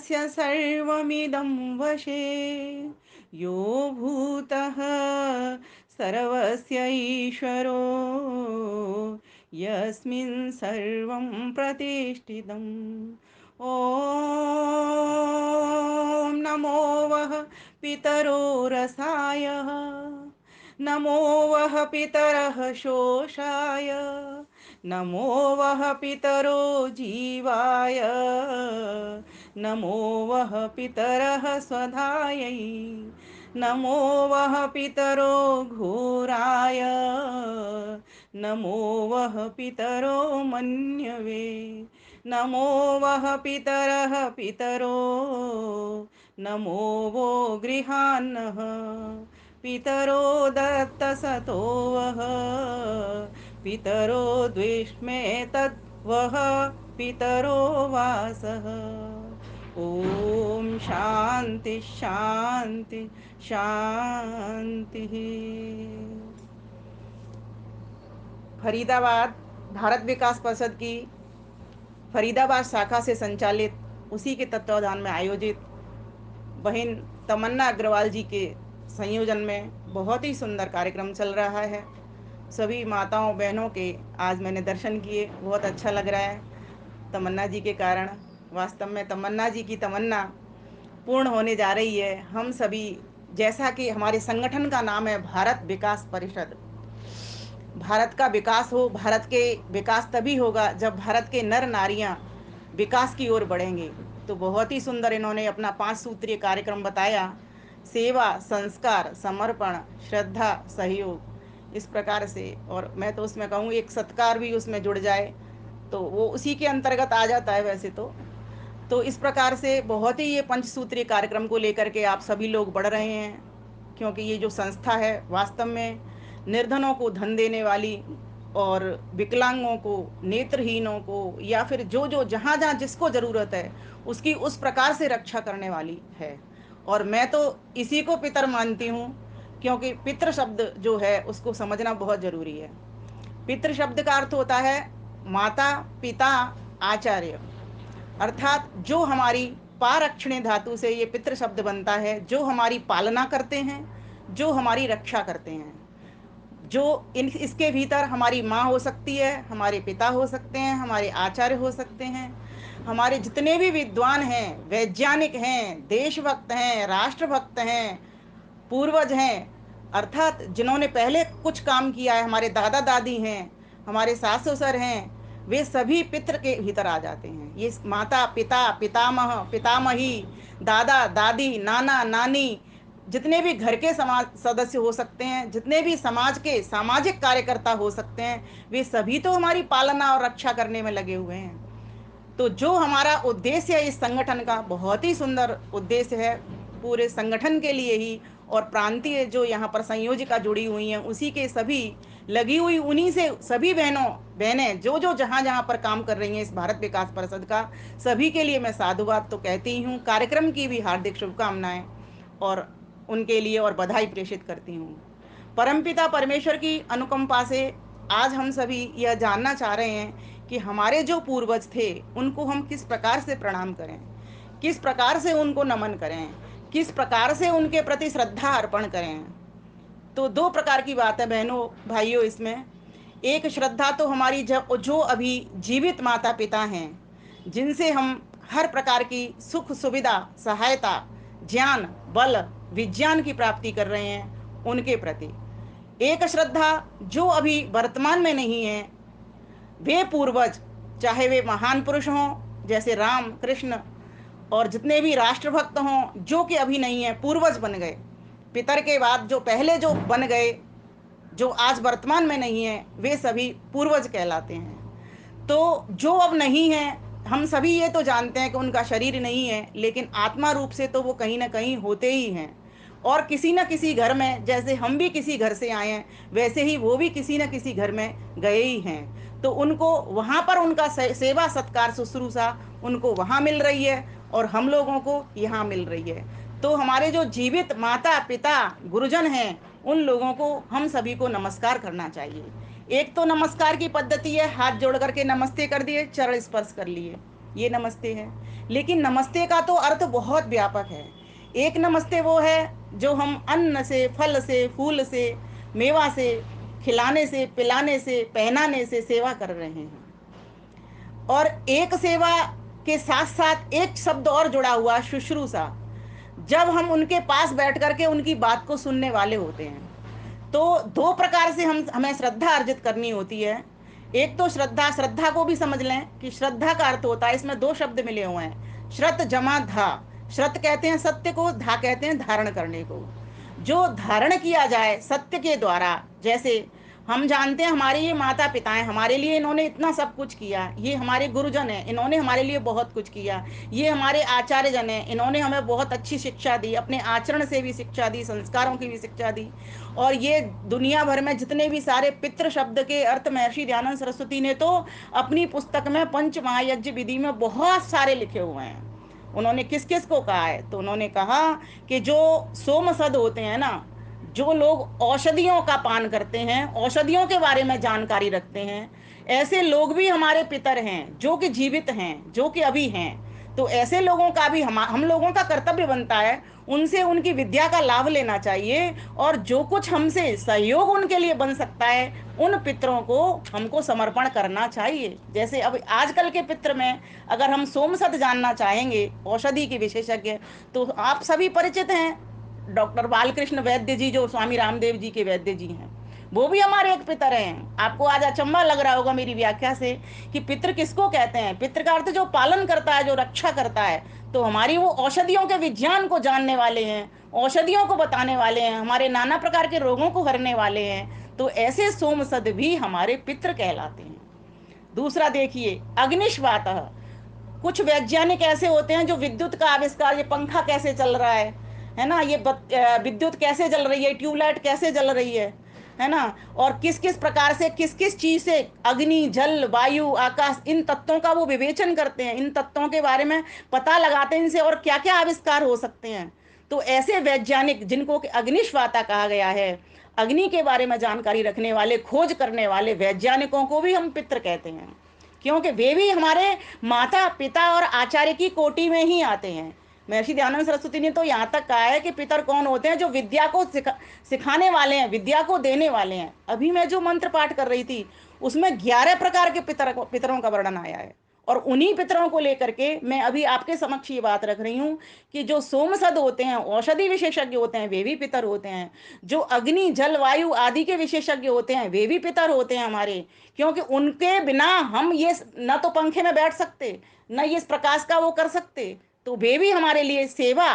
यस्य सर्वमिदं वशे यो भूतः सर्वस्य ईश्वरो यस्मिन् सर्वं प्रतिष्ठितम्। ॐ नमो वः पितरो रसायः, नमो वः पितरः शोषाय, नमो वः पितरो जीवाय, नमो वः पितरः स्वधायै, नमो वः पितरो घोराय, नमो वः पितरो मन्यवे, नमो वः पितरः पितरो, नमो वो गृहान्नः, पितरो दत्तसतो वः, पितरो द्विष्मे तद्वः, पितरो वासः। ओम शांति शांति शांति। फरीदाबाद भारत विकास परिषद की फरीदाबाद शाखा से संचालित उसी के तत्वाधान में आयोजित बहन तमन्ना अग्रवाल जी के संयोजन में बहुत ही सुंदर कार्यक्रम चल रहा है। सभी माताओं बहनों के आज मैंने दर्शन किए, बहुत अच्छा लग रहा है तमन्ना जी के कारण। वास्तव में तमन्ना जी की तमन्ना पूर्ण होने जा रही है। हम सभी, जैसा कि हमारे संगठन का नाम है भारत विकास परिषद, भारत का विकास हो, भारत के विकास तभी होगा जब भारत के नर नारियां विकास की ओर बढ़ेंगे। तो बहुत ही सुंदर इन्होंने अपना 5 सूत्रीय कार्यक्रम बताया, सेवा, संस्कार, समर्पण, श्रद्धा, सहयोग, इस प्रकार से। और मैं तो उसमें कहूँ एक सत्कार भी उसमें जुड़ जाए तो वो उसी के अंतर्गत आ जाता है वैसे तो इस प्रकार से बहुत ही ये 5 सूत्रीय कार्यक्रम को लेकर के आप सभी लोग बढ़ रहे हैं, क्योंकि ये जो संस्था है वास्तव में निर्धनों को धन देने वाली और विकलांगों को, नेत्रहीनों को, या फिर जो जो जहाँ जहाँ जिसको ज़रूरत है उसकी उस प्रकार से रक्षा करने वाली है। और मैं तो इसी को पितर मानती हूँ, क्योंकि पितृ शब्द जो है उसको समझना बहुत ज़रूरी है। पितृ शब्द का अर्थ होता है माता, पिता, आचार्य, अर्थात जो हमारी पारक्षणे धातु से ये पितृ शब्द बनता है, जो हमारी पालना करते हैं, जो हमारी रक्षा करते हैं, जो इसके भीतर हमारी माँ हो सकती है, हमारे पिता हो सकते हैं, हमारे आचार्य हो सकते हैं, हमारे जितने भी विद्वान हैं, वैज्ञानिक हैं, देशभक्त हैं, राष्ट्रभक्त हैं, पूर्वज हैं, अर्थात जिन्होंने पहले कुछ काम किया है, हमारे दादा दादी हैं, हमारे सास ससुर हैं, वे सभी पितृ के भीतर आ जाते हैं। ये माता, पिता, पितामह, पितामही, दादा दादी, नाना नानी, जितने भी घर के समाज सदस्य हो सकते हैं, जितने भी समाज के सामाजिक कार्यकर्ता हो सकते हैं, वे सभी तो हमारी पालना और रक्षा करने में लगे हुए हैं। तो जो हमारा उद्देश्य है इस संगठन का, बहुत ही सुंदर उद्देश्य है पूरे संगठन के लिए ही, और प्रांतीय जो यहाँ पर संयोजिका जुड़ी हुई हैं उसी के सभी लगी हुई, उन्हीं से सभी बहनें जो जो जहाँ जहाँ पर काम कर रही हैं इस भारत विकास परिषद का, सभी के लिए मैं साधुवाद तो कहती ही हूँ, कार्यक्रम की भी हार्दिक शुभकामनाएं और उनके लिए और बधाई प्रेषित करती हूँ। परमपिता परमेश्वर की अनुकंपा से आज हम सभी यह जानना चाह रहे हैं कि हमारे जो पूर्वज थे उनको हम किस प्रकार से प्रणाम करें, किस प्रकार से उनको नमन करें, किस प्रकार से उनके प्रति श्रद्धा अर्पण करें। तो 2 प्रकार की बात है बहनों भाइयों इसमें। एक श्रद्धा तो हमारी जो अभी जीवित माता पिता हैं, जिनसे हम हर प्रकार की सुख सुविधा, सहायता, ज्ञान, बल, विज्ञान की प्राप्ति कर रहे हैं, उनके प्रति। एक श्रद्धा जो अभी वर्तमान में नहीं है, वे पूर्वज, चाहे वे महान पुरुष हों जैसे राम कृष्ण, और जितने भी राष्ट्रभक्त हों जो कि अभी नहीं है, पूर्वज बन गए, पितर के बाद जो पहले जो बन गए, जो आज वर्तमान में नहीं है, वे सभी पूर्वज कहलाते हैं। तो जो अब नहीं है, हम सभी ये तो जानते हैं कि उनका शरीर नहीं है, लेकिन आत्मा रूप से तो वो कहीं ना कहीं होते ही हैं। और किसी न किसी घर में, जैसे हम भी किसी घर से आए हैं, वैसे ही वो भी किसी न किसी घर में गए ही हैं। तो उनको वहाँ पर उनका सेवा सत्कार शुश्रूषा उनको वहाँ मिल रही है और हम लोगों को यहाँ मिल रही है। तो हमारे जो जीवित माता पिता गुरुजन हैं, उन लोगों को हम सभी को नमस्कार करना चाहिए। एक तो नमस्कार की पद्धति है, हाथ जोड़ करके नमस्ते कर दिए, चरण स्पर्श कर लिए, ये नमस्ते है। लेकिन नमस्ते का तो अर्थ बहुत व्यापक है। एक नमस्ते वो है जो हम अन्न से, फल से, फूल से, मेवा से, खिलाने से, पिलाने से, पहनाने से सेवा कर रहे हैं। और एक सेवा के साथ साथ एक शब्द और जुड़ा हुआ, शुश्रूषा। जब हम उनके पास बैठ करके उनकी बात को सुनने वाले होते हैं, तो दो प्रकार से हम हमें श्रद्धा अर्जित करनी होती है। एक तो श्रद्धा, श्रद्धा को भी समझ लें कि श्रद्धा का अर्थ होता है, इसमें दो शब्द मिले हुए हैं, श्रत जमा धा। श्रत कहते हैं सत्य को, धा कहते हैं धारण करने को। जो धारण किया जाए सत्य के द्वारा, जैसे हम जानते हैं हमारे ये माता पिता हैं, हमारे लिए इन्होंने इतना सब कुछ किया, ये हमारे गुरुजन हैं, इन्होंने हमारे लिए बहुत कुछ किया, ये हमारे आचार्य जन हैं, इन्होंने हमें बहुत अच्छी शिक्षा दी, अपने आचरण से भी शिक्षा दी, संस्कारों की भी शिक्षा दी। और ये दुनिया भर में जितने भी सारे पितृ शब्द के अर्थ महर्षि दयानंद सरस्वती ने तो अपनी पुस्तक में पंच महायज्ञ विधि में बहुत सारे लिखे हुए हैं। उन्होंने किस किस को कहा है, तो उन्होंने कहा कि जो सोमसद होते हैं ना, जो लोग औषधियों का पान करते हैं, औषधियों के बारे में जानकारी रखते हैं, ऐसे लोग भी हमारे पितर हैं, जो कि जीवित हैं, जो कि अभी हैं। तो ऐसे लोगों का भी हम लोगों का कर्तव्य बनता है उनसे उनकी विद्या का लाभ लेना चाहिए, और जो कुछ हमसे सहयोग उनके लिए बन सकता है उन पितरों को हमको समर्पण करना चाहिए। जैसे अब आजकल के पितर में अगर हम सोमसद जानना चाहेंगे, औषधि के विशेषज्ञ, तो आप सभी परिचित हैं डॉक्टर बालकृष्ण वैद्य जी, जो स्वामी रामदेव जी के वैद्य जी हैं। वो भी हमारे एक पितर हैं। आपको आज अचंभा लग रहा होगा मेरी व्याख्या से कि पितृ किसको कहते हैं। पितृ का अर्थ जो पालन करता है, जो रक्षा करता है। तो हमारी वो औषधियों के विज्ञान को जानने वाले हैं, औषधियों को बताने वाले हैं, हमारे नाना प्रकार के रोगों को हरने वाले हैं। तो ऐसे सोमसद भी हमारे पितृ कहलाते हैं। दूसरा देखिए, अग्निष्वात। कुछ वैज्ञानिक ऐसे होते हैं जो विद्युत का आविष्कार, ये पंखा कैसे चल रहा है ना, ये विद्युत कैसे जल रही है, ट्यूबलाइट कैसे जल रही है ना, और किस किस प्रकार से, किस किस चीज से, अग्नि, जल, वायु, आकाश, इन तत्वों का वो विवेचन करते हैं, इन तत्वों के बारे में पता लगाते हैं इनसे और क्या क्या आविष्कार हो सकते हैं। तो ऐसे वैज्ञानिक जिनको कि अग्निश्वाता कहा गया है, अग्नि के बारे में जानकारी रखने वाले, खोज करने वाले वैज्ञानिकों को भी हम पितृ कहते हैं, क्योंकि वे भी हमारे माता पिता और आचार्य की कोटि में ही आते हैं। महर्षि दयानंद सरस्वती ने तो यहाँ तक कहा है कि पितर कौन होते हैं, जो विद्या को सिखाने वाले हैं, विद्या को देने वाले हैं। अभी मैं जो मंत्र पाठ कर रही थी उसमें 11 प्रकार के पितरों का वर्णन आया है, और उन्हीं पितरों को लेकर के मैं अभी आपके समक्ष ये बात रख रही हूँ कि जो सोमसद होते हैं, औषधि विशेषज्ञ होते हैं, वे भी पितर होते हैं। जो अग्नि, जल, वायु आदि के विशेषज्ञ होते हैं, वे भी पितर होते हैं हमारे। क्योंकि उनके बिना हम ये न तो पंखे में बैठ सकते, न ये इस प्रकाश का वो कर सकते। तो वे भी हमारे लिए सेवा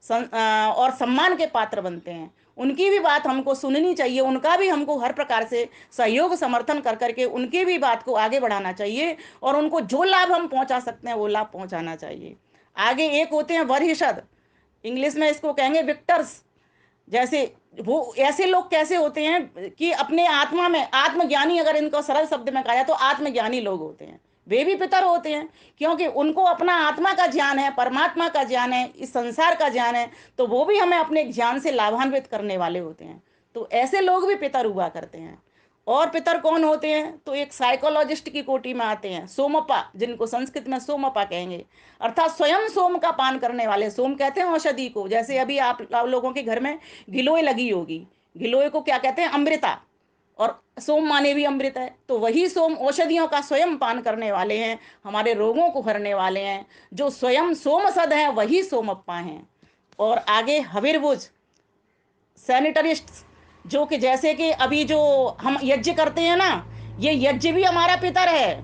और सम्मान के पात्र बनते हैं। उनकी भी बात हमको सुननी चाहिए, उनका भी हमको हर प्रकार से सहयोग समर्थन कर करके उनकी भी बात को आगे बढ़ाना चाहिए, और उनको जो लाभ हम पहुंचा सकते हैं वो लाभ पहुंचाना चाहिए। आगे एक होते हैं वरिष्ठ, इंग्लिश में इसको कहेंगे विक्टर्स। जैसे वो ऐसे लोग कैसे होते हैं कि अपने आत्मा में आत्मज्ञानी, अगर इनको सरल शब्द में कहा जाए तो आत्मज्ञानी लोग होते हैं। वे भी पितर होते हैं, क्योंकि उनको अपना आत्मा का ज्ञान है, परमात्मा का ज्ञान है, इस संसार का ज्ञान है। तो वो भी हमें अपने ज्ञान से लाभान्वित करने वाले होते हैं। तो ऐसे लोग भी पितर हुआ करते हैं। और पितर कौन होते हैं, तो एक साइकोलॉजिस्ट की कोटि में आते हैं, सोमपा, जिनको संस्कृत में सोमपा कहेंगे, अर्थात स्वयं सोम का पान करने वाले। सोम कहते हैं औषधि को। जैसे अभी आप लोगों के घर में गिलोय लगी होगी, गिलोय को क्या कहते हैं, अमृता, और सोम माने भी अमृत है। तो वही सोम औषधियों का स्वयं पान करने वाले हैं, हमारे रोगों को हरने वाले हैं। जो स्वयं सोमसद हैं वही सोमप्पा हैं। और आगे हविर्भुज, सैनिटरिस्ट, जो कि जैसे कि अभी जो हम यज्ञ करते हैं ना, ये यज्ञ भी हमारा पितर है।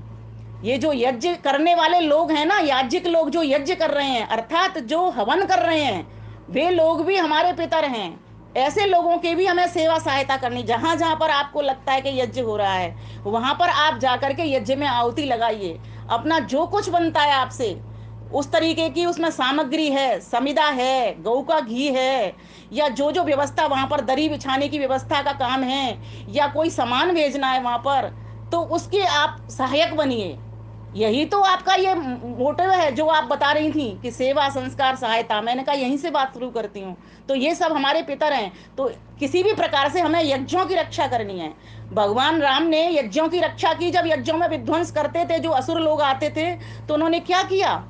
ये जो यज्ञ करने वाले लोग हैं ना, याज्ञिक लोग जो यज्ञ कर रहे हैं, अर्थात जो हवन कर रहे हैं, वे लोग भी हमारे पितर हैं। ऐसे लोगों की भी हमें सेवा सहायता करनी। जहां जहां पर आपको लगता है कि यज्ञ हो रहा है, वहां पर आप जाकर के यज्ञ में आहुति लगाइए। अपना जो कुछ बनता है आपसे, उस तरीके की उसमें सामग्री है, समिधा है, गऊ का घी है, या जो जो व्यवस्था वहां पर, दरी बिछाने की व्यवस्था का काम है, या कोई सामान भेजना है वहां पर, तो उसके आप सहायक बनिए। यही तो आपका ये मोटिव है जो आप बता रही थी कि सेवा, संस्कार, सहायता। मैंने कहा यहीं से बात शुरू करती हूँ। तो ये सब हमारे पितर हैं। तो किसी भी प्रकार से हमें यज्ञों की रक्षा करनी है। भगवान राम ने यज्ञों की रक्षा की। जब यज्ञों में विध्वंस करते थे, जो असुर लोग आते थे, तो उन्होंने क्या किया?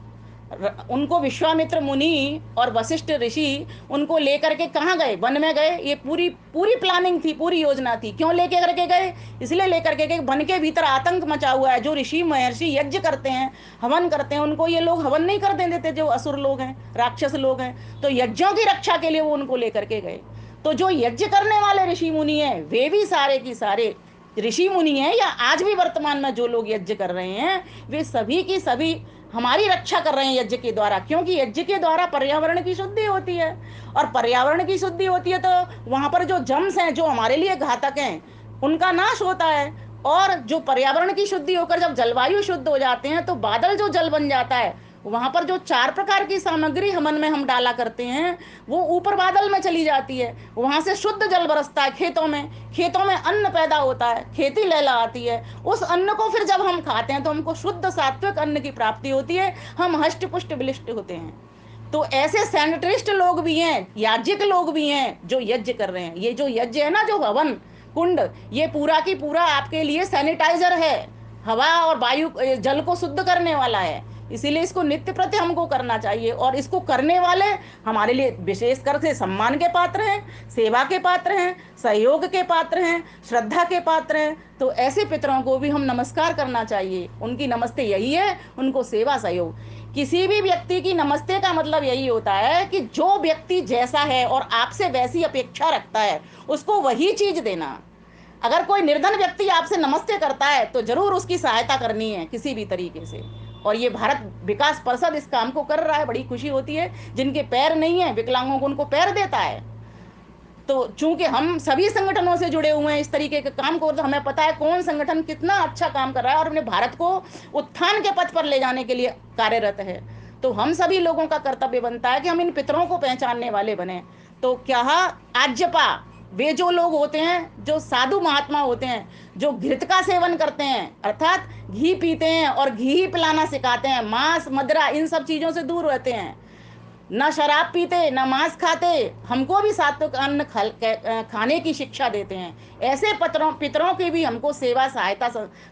उनको विश्वामित्र मुनि और वशिष्ठ ऋषि उनको लेकर के कहाँ गए? वन में गए। ये पूरी पूरी प्लानिंग थी, पूरी योजना थी। क्यों लेके करके गए? इसलिए लेकर के गए, वन के भीतर आतंक मचा हुआ है। जो ऋषि महर्षि यज्ञ करते हैं, हवन करते हैं, उनको ये लोग हवन नहीं करने देते, जो असुर लोग हैं, राक्षस लोग हैं। तो यज्ञों की रक्षा के लिए वो उनको लेकर के गए। तो जो यज्ञ करने वाले ऋषि मुनि हैं, वे भी सारे की सारे ऋषि मुनि हैं, या आज भी वर्तमान में जो लोग यज्ञ कर रहे हैं, वे सभी की सभी हमारी रक्षा कर रहे हैं यज्ञ के द्वारा। क्योंकि यज्ञ के द्वारा पर्यावरण की शुद्धि होती है, और पर्यावरण की शुद्धि होती है तो वहां पर जो जम्स हैं, जो हमारे लिए घातक हैं, उनका नाश होता है। और जो पर्यावरण की शुद्धि होकर जब जलवायु शुद्ध हो जाते हैं, तो बादल जो जल बन जाता है, वहां पर जो 4 प्रकार की सामग्री हवन में हम डाला करते हैं, वो ऊपर बादल में चली जाती है। वहां से शुद्ध जल बरसता है खेतों में। खेतों में अन्न पैदा होता है, खेती लहलहाती है। उस अन्न को फिर जब हम खाते हैं, तो हमको शुद्ध सात्विक अन्न की प्राप्ति होती है। हम हष्ट पुष्ट बिलिष्ट होते हैं। तो ऐसे सैनिटरिस्ट लोग भी हैं, याज्ञिक लोग भी हैं, जो यज्ञ कर रहे हैं। ये जो यज्ञ है ना, जो हवन कुंड, ये पूरा की पूरा आपके लिए सैनिटाइजर है। हवा और वायु, जल को शुद्ध करने वाला है। इसीलिए इसको नित्य प्रति हमको करना चाहिए। और इसको करने वाले हमारे लिए विशेष कर से सम्मान के पात्र हैं, सेवा के पात्र हैं, सहयोग के पात्र हैं, श्रद्धा के पात्र हैं। तो ऐसे पितरों को भी हम नमस्कार करना चाहिए। उनकी नमस्ते यही है, उनको सेवा सहयोग। किसी भी व्यक्ति की नमस्ते का मतलब यही होता है कि जो व्यक्ति जैसा है और आपसे वैसी अपेक्षा रखता है, उसको वही चीज देना। अगर कोई निर्धन व्यक्ति आपसे नमस्ते करता है, तो जरूर उसकी सहायता करनी है किसी भी तरीके से। और ये भारत विकास परिषद इस काम को कर रहा है, बड़ी खुशी होती है। जिनके पैर नहीं है, विकलांगों को उनको पैर देता है। तो चूंकि हम सभी संगठनों से जुड़े हुए हैं इस तरीके के काम को, तो हमें पता है कौन संगठन कितना अच्छा काम कर रहा है और अपने भारत को उत्थान के पथ पर ले जाने के लिए कार्यरत है। तो हम सभी लोगों का कर्तव्य बनता है कि हम इन पितरों को पहचानने वाले बने। तो क्या आज्यपा, वे जो लोग होते हैं, जो साधु महात्मा होते हैं, जो घृत का सेवन करते हैं, अर्थात घी पीते हैं और घी ही पिलाना सिखाते हैं, मांस मदिरा इन सब चीजों से दूर रहते हैं, ना शराब पीते ना मांस खाते, हमको भी सात्विक अन्न खाने की शिक्षा देते हैं। ऐसे पितरों की भी हमको सेवा सहायता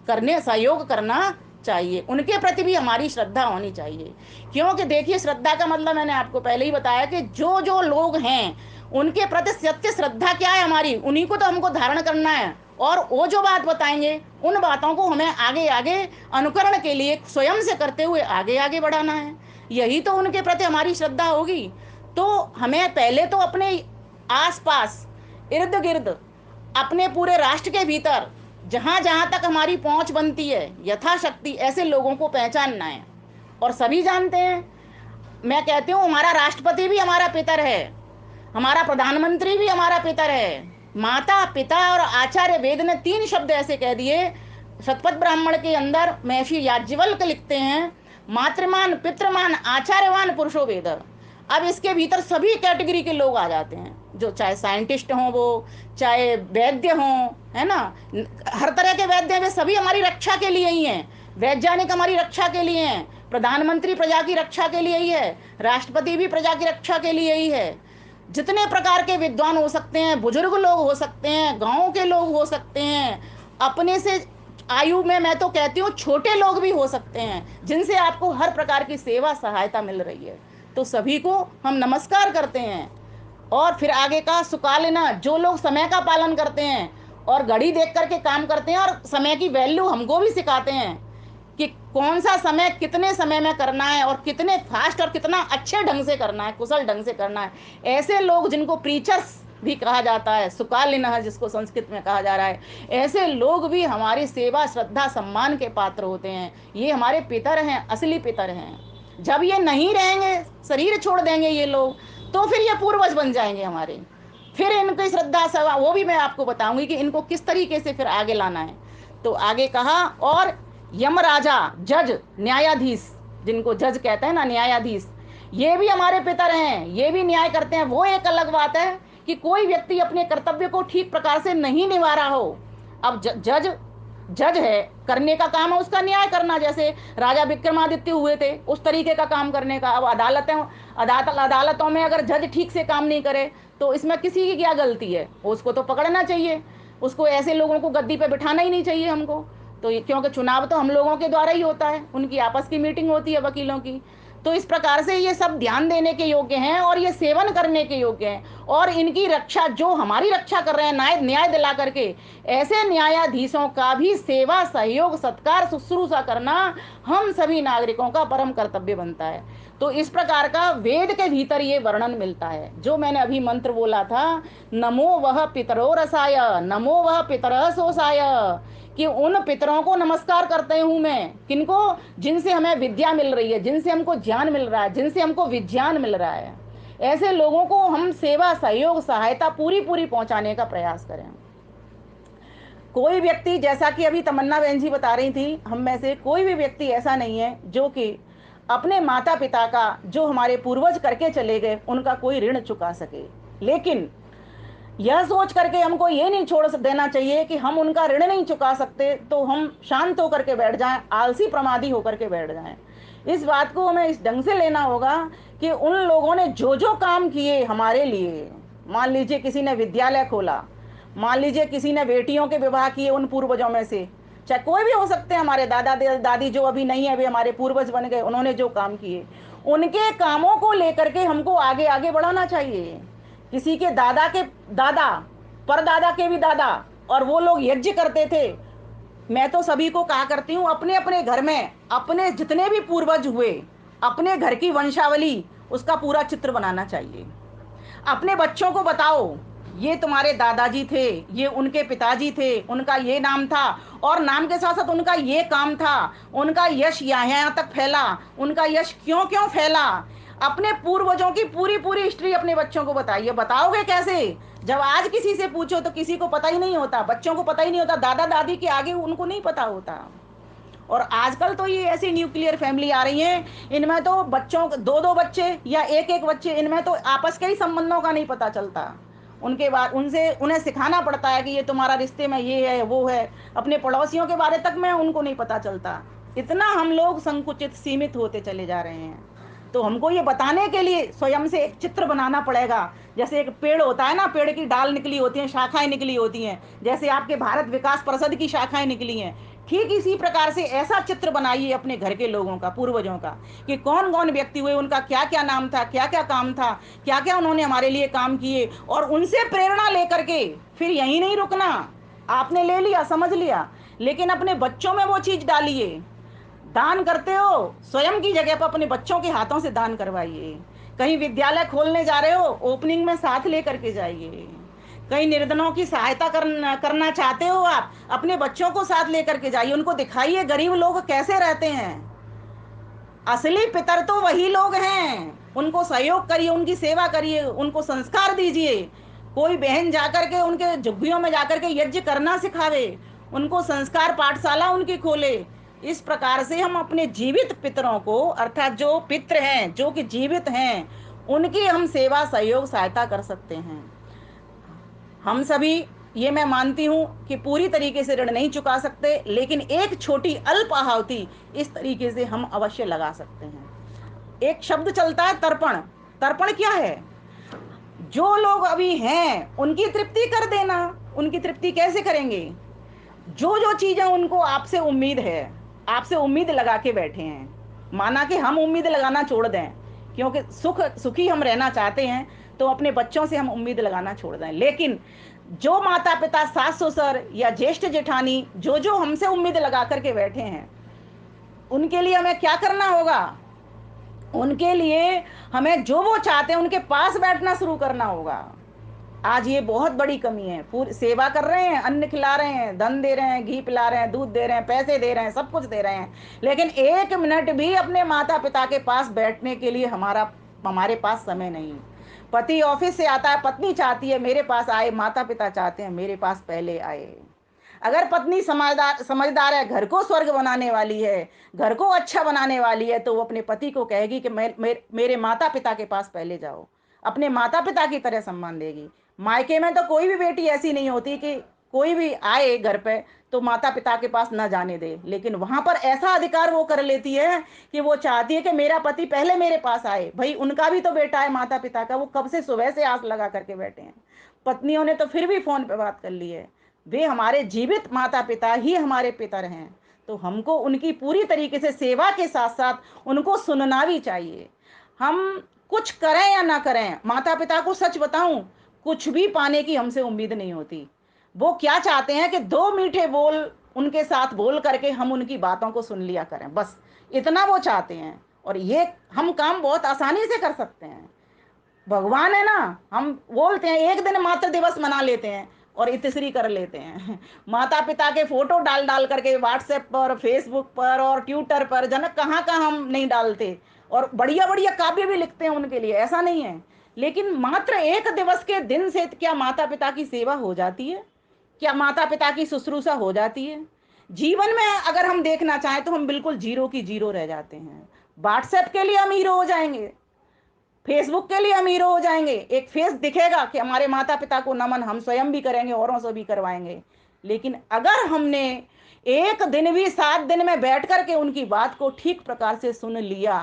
करने, सहयोग करना चाहिए। उनके प्रति भी हमारी श्रद्धा होनी चाहिए। क्योंकि देखिए, श्रद्धा का मतलब मैंने आपको पहले ही बताया कि जो जो लोग हैं, उनके प्रति सत्य श्रद्धा क्या है हमारी, उन्हीं को तो हमको धारण करना है। और वो जो बात बताएंगे, उन बातों को हमें आगे आगे अनुकरण के लिए स्वयं से करते हुए आगे आगे बढ़ाना है। यही तो उनके प्रति हमारी श्रद्धा होगी। तो हमें पहले तो अपने आसपास, इर्द गिर्द, अपने पूरे राष्ट्र के भीतर जहां जहां तक हमारी पहुंच बनती है, यथाशक्ति ऐसे लोगों को पहचानना है। और सभी जानते हैं, मैं कहती हूँ हमारा राष्ट्रपति भी हमारा पितर है, हमारा प्रधानमंत्री भी हमारा पितर है। माता, पिता और आचार्य, वेद ने 3 शब्द ऐसे कह दिए। शतपथ ब्राह्मण के अंदर महर्षि याज्ञवल्क्य लिखते हैं, मातृमान, पितृमान, आचार्यवान पुरुषो वेद। अब इसके भीतर सभी कैटेगरी के लोग आ जाते हैं, जो चाहे साइंटिस्ट हों, वो चाहे वैद्य हों, है ना, हर तरह के वैद्य, वे सभी हमारी रक्षा के लिए ही हैं। वैज्ञानिक हमारी रक्षा के लिए हैं, प्रधानमंत्री प्रजा की रक्षा के लिए ही है, राष्ट्रपति भी प्रजा की रक्षा के लिए ही है। जितने प्रकार के विद्वान हो सकते हैं, बुजुर्ग लोग हो सकते हैं, गांव के लोग हो सकते हैं, अपने से आयु में मैं तो कहती हूँ छोटे लोग भी हो सकते हैं, जिनसे आपको हर प्रकार की सेवा सहायता मिल रही है। तो सभी को हम नमस्कार करते हैं। और फिर आगे का सुकालिना, जो लोग समय का पालन करते हैं और घड़ी देख करके काम करते हैं और समय की वैल्यू हमको भी सिखाते हैं कि कौन सा समय कितने समय में करना है और कितने फास्ट और कितना अच्छे ढंग से करना है, कुशल ढंग से करना है। ऐसे लोग, जिनको प्रीचर्स भी कहा जाता है, सुकालिनः जिसको संस्कृत में कहा जा रहा है, ऐसे लोग भी हमारी सेवा, श्रद्धा, सम्मान के पात्र होते हैं। ये हमारे पितर हैं, असली पितर हैं। जब ये नहीं रहेंगे, शरीर छोड़ देंगे ये लोग, तो फिर ये पूर्वज बन जाएंगे हमारे। फिर इनकी श्रद्धा सेवा, वो भी मैं आपको बताऊंगी कि इनको किस तरीके से फिर आगे लाना है। तो आगे कहा, और यम राजा, जज, न्यायाधीश, जिनको जज कहते हैं ना, न्यायाधीश, ये भी हमारे पितर हैं, ये भी न्याय करते हैं। वो एक अलग बात है कि कोई व्यक्ति अपने कर्तव्य को ठीक प्रकार से नहीं निभा रहा हो। अब जज जज है, करने का काम है उसका न्याय करना, जैसे राजा विक्रमादित्य हुए थे उस तरीके का काम करने का। अब अदालतों में अगर जज ठीक से काम नहीं करे तो इसमें किसी की क्या गलती है, उसको तो पकड़ना चाहिए, उसको ऐसे लोगों को गद्दी पे बिठाना ही नहीं चाहिए हमको। तो क्योंकि चुनाव तो हम लोगों के द्वारा ही होता है, उनकी आपस की मीटिंग होती है वकीलों की। तो इस प्रकार से ये सब ध्यान देने के योग्य हैं और ये सेवन करने के योग्य हैं, और इनकी रक्षा, जो हमारी रक्षा कर रहे हैं न्याय न्याय दिला करके, ऐसे न्यायाधीशों का भी सेवा सहयोग सत्कार शुश्रूषा करना हम सभी नागरिकों का परम कर्तव्य बनता है। तो इस प्रकार का वेद के भीतर ये वर्णन मिलता है। जो मैंने अभी मंत्र बोला था, नमो वह पितरो रसाय, नमो वह पितर सोसाय, कि उन पितरों को नमस्कार करते हूं मैं, किनको, जिनसे हमें विद्या मिल रही है, जिनसे हमको ज्ञान मिल रहा है, जिनसे हमको विज्ञान मिल रहा है। ऐसे लोगों को हम सेवा सहयोग सहायता पूरी पूरी पहुंचाने का प्रयास करें। कोई व्यक्ति, जैसा कि अभी तमन्ना बहन जी बता रही थी, हम में से कोई भी व्यक्ति ऐसा नहीं है जो कि अपने माता पिता का, जो हमारे पूर्वज करके चले गए, उनका कोई ऋण चुका सके। लेकिन यह सोच करके हमको ये नहीं छोड़ देना चाहिए कि हम उनका ऋण नहीं चुका सकते तो हम शांत होकर के बैठ जाएं, आलसी प्रमादी होकर के बैठ जाएं। इस बात को हमें इस ढंग से लेना होगा कि उन लोगों ने जो जो काम किए हमारे लिए, मान लीजिए किसी ने विद्यालय खोला, मान लीजिए किसी ने बेटियों के विवाह किए उन पूर्वजों में से, चाहे कोई भी हो सकते हैं, हमारे दादा दादी जो अभी नहीं है, वे हमारे पूर्वज बन गए, उन्होंने जो काम किए, उनके कामों को लेकर के हमको आगे आगे बढ़ाना चाहिए। किसी के दादा के दादा, परदादा के भी दादा, और वो लोग यज्ञ करते थे। मैं तो सभी को कहा करती हूँ, अपने अपने घर में अपने जितने भी पूर्वज हुए, अपने घर की वंशावली, उसका पूरा चित्र बनाना चाहिए। अपने बच्चों को बताओ, ये तुम्हारे दादाजी थे, ये उनके पिताजी थे, उनका ये नाम था, और नाम के साथ साथ उनका ये काम था, उनका यश यहाँ यहाँ तक फैला, उनका यश क्यों क्यों फैला। अपने पूर्वजों की पूरी पूरी हिस्ट्री अपने बच्चों को बताइए। बताओगे कैसे? जब आज किसी से पूछो तो किसी को पता ही नहीं होता, बच्चों को पता ही नहीं होता, दादा दादी के आगे उनको नहीं पता होता। और आजकल तो ये ऐसी न्यूक्लियर फैमिली आ रही है, इनमें तो बच्चों, दो दो बच्चे या एक एक बच्चे, इनमें तो आपस के ही संबंधों का नहीं पता चलता। उनके बाद उनसे उन्हें सिखाना पड़ता है कि ये तुम्हारा रिश्ते में ये है वो है, अपने पड़ोसियों के बारे तक में उनको नहीं पता चलता। इतना हम लोग संकुचित सीमित होते चले जा रहे हैं। तो हमको ये बताने के लिए स्वयं से एक चित्र बनाना पड़ेगा। जैसे एक पेड़ होता है ना, पेड़ की डाल निकली होती हैं, शाखाएं निकली होती हैं, जैसे आपके भारत विकास परिषद की शाखाएं निकली हैं, ठीक इसी प्रकार से ऐसा चित्र बनाइए अपने घर के लोगों का, पूर्वजों का, कि कौन कौन व्यक्ति हुए, उनका क्या क्या नाम था, क्या क्या काम था, क्या क्या उन्होंने हमारे लिए काम किए, और उनसे प्रेरणा लेकर के फिर यहीं नहीं रुकना। आपने ले लिया, समझ लिया, लेकिन अपने बच्चों में वो चीज डालिए। दान करते हो, स्वयं की जगह पर अपने बच्चों के हाथों से दान करवाइए। कहीं विद्यालय खोलने जा रहे हो, ओपनिंग में साथ लेकर के जाइए। कहीं निर्धनों की सहायता करना चाहते हो, आप अपने बच्चों को साथ लेकर के जाइए, उनको दिखाइए गरीब लोग कैसे रहते हैं। असली पितर तो वही लोग हैं, उनको सहयोग करिए, उनकी सेवा करिए, उनको संस्कार दीजिए। कोई बहन जाकर के उनके झुग्गियों में जाकर के यज्ञ करना सिखावे, उनको संस्कार पाठशाला उनकी खोले। इस प्रकार से हम अपने जीवित पितरों को, अर्थात जो पितृ हैं, जो कि जीवित हैं, उनकी हम सेवा सहयोग सहायता कर सकते हैं। हम सभी, ये मैं मानती हूं कि पूरी तरीके से ऋण नहीं चुका सकते, लेकिन एक छोटी अल्प आहुति इस तरीके से हम अवश्य लगा सकते हैं। एक शब्द चलता है तर्पण। तर्पण क्या है? जो लोग अभी हैं उनकी तृप्ति कर देना। उनकी तृप्ति कैसे करेंगे? जो जो चीजें उनको आपसे उम्मीद है, आपसे उम्मीद लगा के बैठे हैं, माना कि हम उम्मीद लगाना छोड़ दें, क्योंकि सुखी हम रहना चाहते हैं, तो अपने बच्चों से हम उम्मीद लगाना छोड़ दें। लेकिन जो माता पिता, सास ससुर या ज्येष्ठ जेठानी जो जो हमसे उम्मीद लगा करके बैठे हैं, उनके लिए हमें क्या करना होगा? उनके लिए हमें जो वो चाहते हैं उनके पास बैठना शुरू करना होगा। आज ये बहुत बड़ी कमी है। पूरी सेवा कर रहे हैं, अन्न खिला रहे हैं, धन दे रहे हैं, घी पिला रहे हैं, दूध दे रहे हैं, पैसे दे रहे हैं, सब कुछ दे रहे हैं, लेकिन एक मिनट भी अपने माता पिता के पास बैठने के लिए हमारे पास समय नहीं। पति ऑफिस से आता है, पत्नी चाहती है मेरे पास आए, माता पिता चाहते हैं मेरे पास पहले आए। अगर पत्नी समझदार समझदार है, घर को स्वर्ग बनाने वाली है, घर को अच्छा बनाने वाली है, तो वो अपने पति को कहेगी कि मेरे माता पिता के पास पहले जाओ, अपने माता पिता की तरह सम्मान देगी। मायके में तो कोई भी बेटी ऐसी नहीं होती कि कोई भी आए घर पे तो माता पिता के पास ना जाने दे, लेकिन वहां पर ऐसा अधिकार वो कर लेती है कि वो चाहती है कि मेरा पति पहले मेरे पास आए। भाई उनका भी तो बेटा है माता पिता का, वो कब से सुबह से आस लगा करके बैठे हैं। पत्नियों ने तो फिर भी फोन पे बात कर ली है। वे हमारे जीवित माता पिता ही हमारे पितर हैं, तो हमको उनकी पूरी तरीके से सेवा के साथ साथ उनको सुनना भी चाहिए। हम कुछ करें या ना करें, माता पिता को सच बताऊं, कुछ भी पाने की हमसे उम्मीद नहीं होती। वो क्या चाहते हैं कि दो मीठे बोल उनके साथ बोल करके हम उनकी बातों को सुन लिया करें, बस इतना वो चाहते हैं। और ये हम काम बहुत आसानी से कर सकते हैं। भगवान है ना, हम बोलते हैं एक दिन मातृ दिवस मना लेते हैं और इतिश्री कर लेते हैं। माता पिता के फोटो डाल डाल करके व्हाट्सएप पर, फेसबुक पर और ट्विटर पर, जन कहाँ कहाँ हम नहीं डालते। और बढ़िया बढ़िया काव्य भी लिखते हैं उनके लिए, ऐसा नहीं है। लेकिन मात्र एक दिवस के दिन से क्या माता पिता की सेवा हो जाती है? क्या माता पिता की शुश्रूषा हो जाती है? जीवन में अगर हम देखना चाहें तो हम बिल्कुल जीरो की जीरो रह जाते हैं। व्हाट्सएप के लिए हम हीरो हो जाएंगे, फेसबुक के लिए हम हीरो हो जाएंगे, एक फेस दिखेगा कि हमारे माता पिता को नमन हम स्वयं भी करेंगे, औरों से भी करवाएंगे। लेकिन अगर हमने एक दिन भी 7 दिन में बैठ करके उनकी बात को ठीक प्रकार से सुन लिया,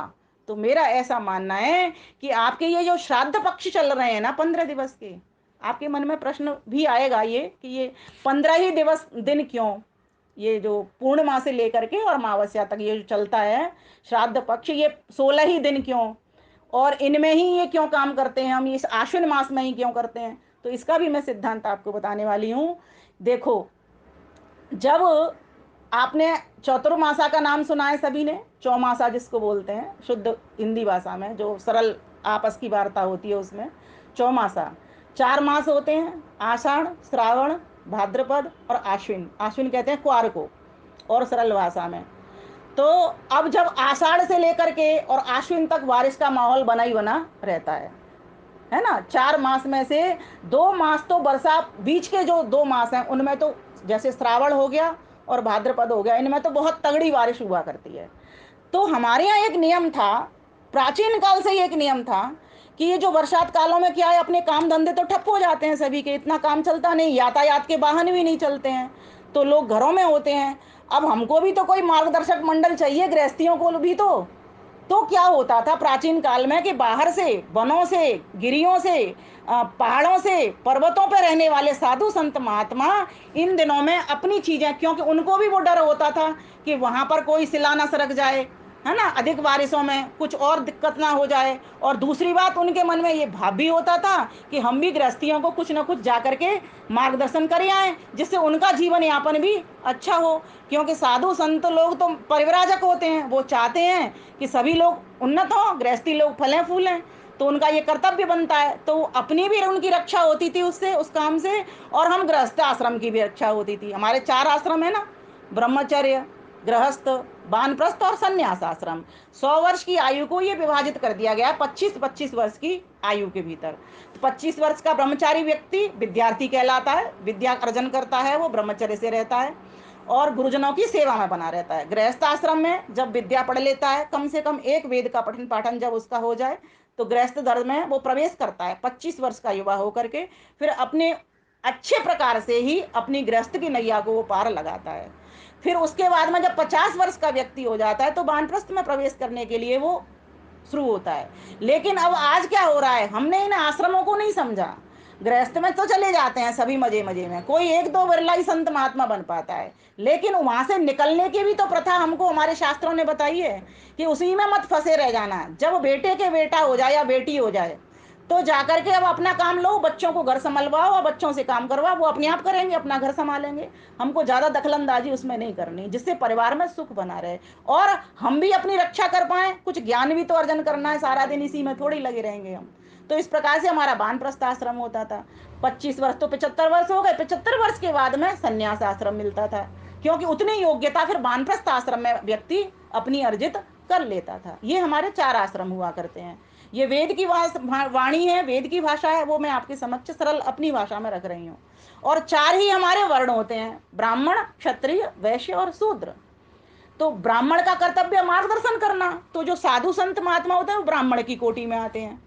तो मेरा ऐसा मानना है कि आपके ये जो श्राद्ध पक्ष चल रहे हैं ना 15 दिवस के, आपके मन में प्रश्न भी आएगा ये कि ये 15 ही दिन क्यों? ये जो पूर्णिमा से लेकर के और अमावस्या तक ये जो चलता है श्राद्ध पक्ष, ये 16 ही दिन क्यों? और इनमें ही ये क्यों काम करते हैं हम, इस आश्विन मास में ही क्यों करते हैं? तो इसका भी मैं सिद्धांत आपको बताने वाली हूँ। देखो, जब आपने चतुर्मासा का नाम सुना है सभी ने, चौमासा जिसको बोलते हैं शुद्ध हिंदी भाषा में, जो सरल आपस की वार्ता होती है उसमें चौमासा। 4 मास होते हैं, आषाढ़, श्रावण, भाद्रपद और आश्विन। आश्विन कहते हैं क्वार को और सरल भाषा में। तो अब जब आषाढ़ से लेकर के और आश्विन तक बारिश का माहौल बना ही बना रहता है ना। 4 मास में से 2 मास तो वर्षा, बीच के जो 2 मास हैं उनमें तो जैसे श्रावण हो गया और भाद्रपद हो गया, इनमें तो बहुत तगड़ी बारिश हुआ करती है। तो हमारे यहाँ एक नियम था, प्राचीन काल से ही एक नियम था कि ये जो बरसात कालों में क्या है, अपने काम धंधे तो ठप हो जाते हैं सभी के, इतना काम चलता नहीं, यातायात के वाहन भी नहीं चलते हैं, तो लोग घरों में होते हैं। अब हमको भी तो कोई मार्गदर्शक मंडल चाहिए, गृहस्थियों को भी तो क्या होता था प्राचीन काल में कि बाहर से, वनों से, गिरियों से, पहाड़ों से, पर्वतों पर रहने वाले साधु संत महात्मा इन दिनों में अपनी चीजें, क्योंकि उनको भी वो डर होता था कि वहां पर कोई शिला न सरक जाए, है ना, अधिक बारिशों में कुछ और दिक्कत ना हो जाए। और दूसरी बात, उनके मन में ये भाव भी होता था कि हम भी गृहस्थियों को कुछ ना कुछ जा करके मार्गदर्शन कर आए, जिससे उनका जीवन यापन भी अच्छा हो। क्योंकि साधु संत लोग तो परिव्राजक होते हैं, वो चाहते हैं कि सभी लोग उन्नत हो, गृहस्थी लोग फलें फूलें, तो उनका ये कर्तव्य बनता है। तो अपनी भी उनकी रक्षा होती थी उससे, उस काम से, और हम गृहस्थ आश्रम की भी रक्षा होती थी। हमारे 4 आश्रम है ना, ब्रह्मचर्य, गृहस्थ, वानप्रस्थ और संन्यास आश्रम। 100 वर्ष की आयु को ये विभाजित कर दिया गया 25-25 वर्ष की आयु के भीतर। तो 25 वर्ष का ब्रह्मचारी व्यक्ति विद्यार्थी कहलाता है, विद्या अर्जन करता है, वो ब्रह्मचर्य से रहता है और गुरुजनों की सेवा में बना रहता है। गृहस्थ आश्रम में जब विद्या पढ़ लेता है, कम से कम एक वेद का पठन पाठन जब उसका हो जाए, तो गृहस्थ धर्म में वो प्रवेश करता है 25 वर्ष का युवा होकर के। फिर अपने अच्छे प्रकार से ही अपनी गृहस्थ की नैया को वो पार लगाता है। फिर उसके बाद में जब 50 वर्ष का व्यक्ति हो जाता है, तो वानप्रस्थ में प्रवेश करने के लिए वो शुरू होता है। लेकिन अब आज क्या हो रहा है, हमने इन आश्रमों को नहीं समझा। गृहस्थ में तो चले जाते हैं सभी मजे मजे में, कोई एक दो बिरला ही संत महात्मा बन पाता है, लेकिन वहां से निकलने की भी तो प्रथा हमको हमारे शास्त्रों ने बताई है कि उसी में मत फंसे रह जाना। जब बेटे के बेटा हो जाए या बेटी हो जाए, तो जाकर के अब अपना काम लो, बच्चों को घर संभलवाओ और बच्चों से काम करवाओ, वो अपने आप करेंगे, अपना घर संभालेंगे। हमको ज्यादा दखलंदाजी उसमें नहीं करनी, जिससे परिवार में सुख बना रहे और हम भी अपनी रक्षा कर पाए। कुछ ज्ञान भी तो अर्जन करना है, सारा दिन इसी में थोड़ी लगे रहेंगे हम। तो इस प्रकार से हमारा वानप्रस्थ आश्रम होता था। 25 वर्ष तो 75 वर्ष हो गए, 75 वर्ष के बाद में संन्यास आश्रम मिलता था, क्योंकि उतनी योग्यता फिर वानप्रस्थ आश्रम में व्यक्ति अपनी अर्जित कर लेता था। ये हमारे 4 आश्रम हुआ करते हैं। ये वेद की वाणी है, वेद की भाषा है, वो मैं आपके समक्ष सरल अपनी भाषा में रख रही हूँ। और 4 ही हमारे वर्ण होते हैं, ब्राह्मण, क्षत्रिय, वैश्य और शूद्र। तो ब्राह्मण का कर्तव्य मार्गदर्शन करना, तो जो साधु संत महात्मा होते हैं वो ब्राह्मण की कोटि में आते हैं,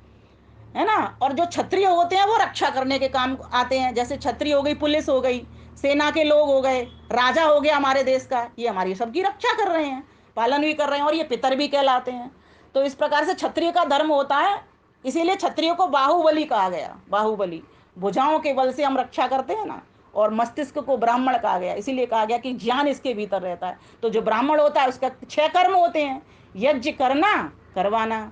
है ना। और जो क्षत्रिय होते हैं वो रक्षा करने के काम आते हैं, जैसे क्षत्रिय हो गई पुलिस हो गई, सेना के लोग हो गए, राजा हो गया हमारे देश का, ये हमारी सबकी रक्षा कर रहे हैं, पालन भी कर रहे हैं, और ये पितर भी कहलाते हैं। तो इस प्रकार से क्षत्रिय का धर्म होता है। इसीलिए क्षत्रियो को बाहुबली कहा गया। बाहुबली, भुजाओं के बल से हम रक्षा करते हैं ना। और मस्तिष्क को ब्राह्मण कहा गया, इसीलिए कहा गया कि ज्ञान इसके भीतर रहता है। तो जो ब्राह्मण होता है उसका 6 कर्म होते हैं: यज्ञ करना, करवाना,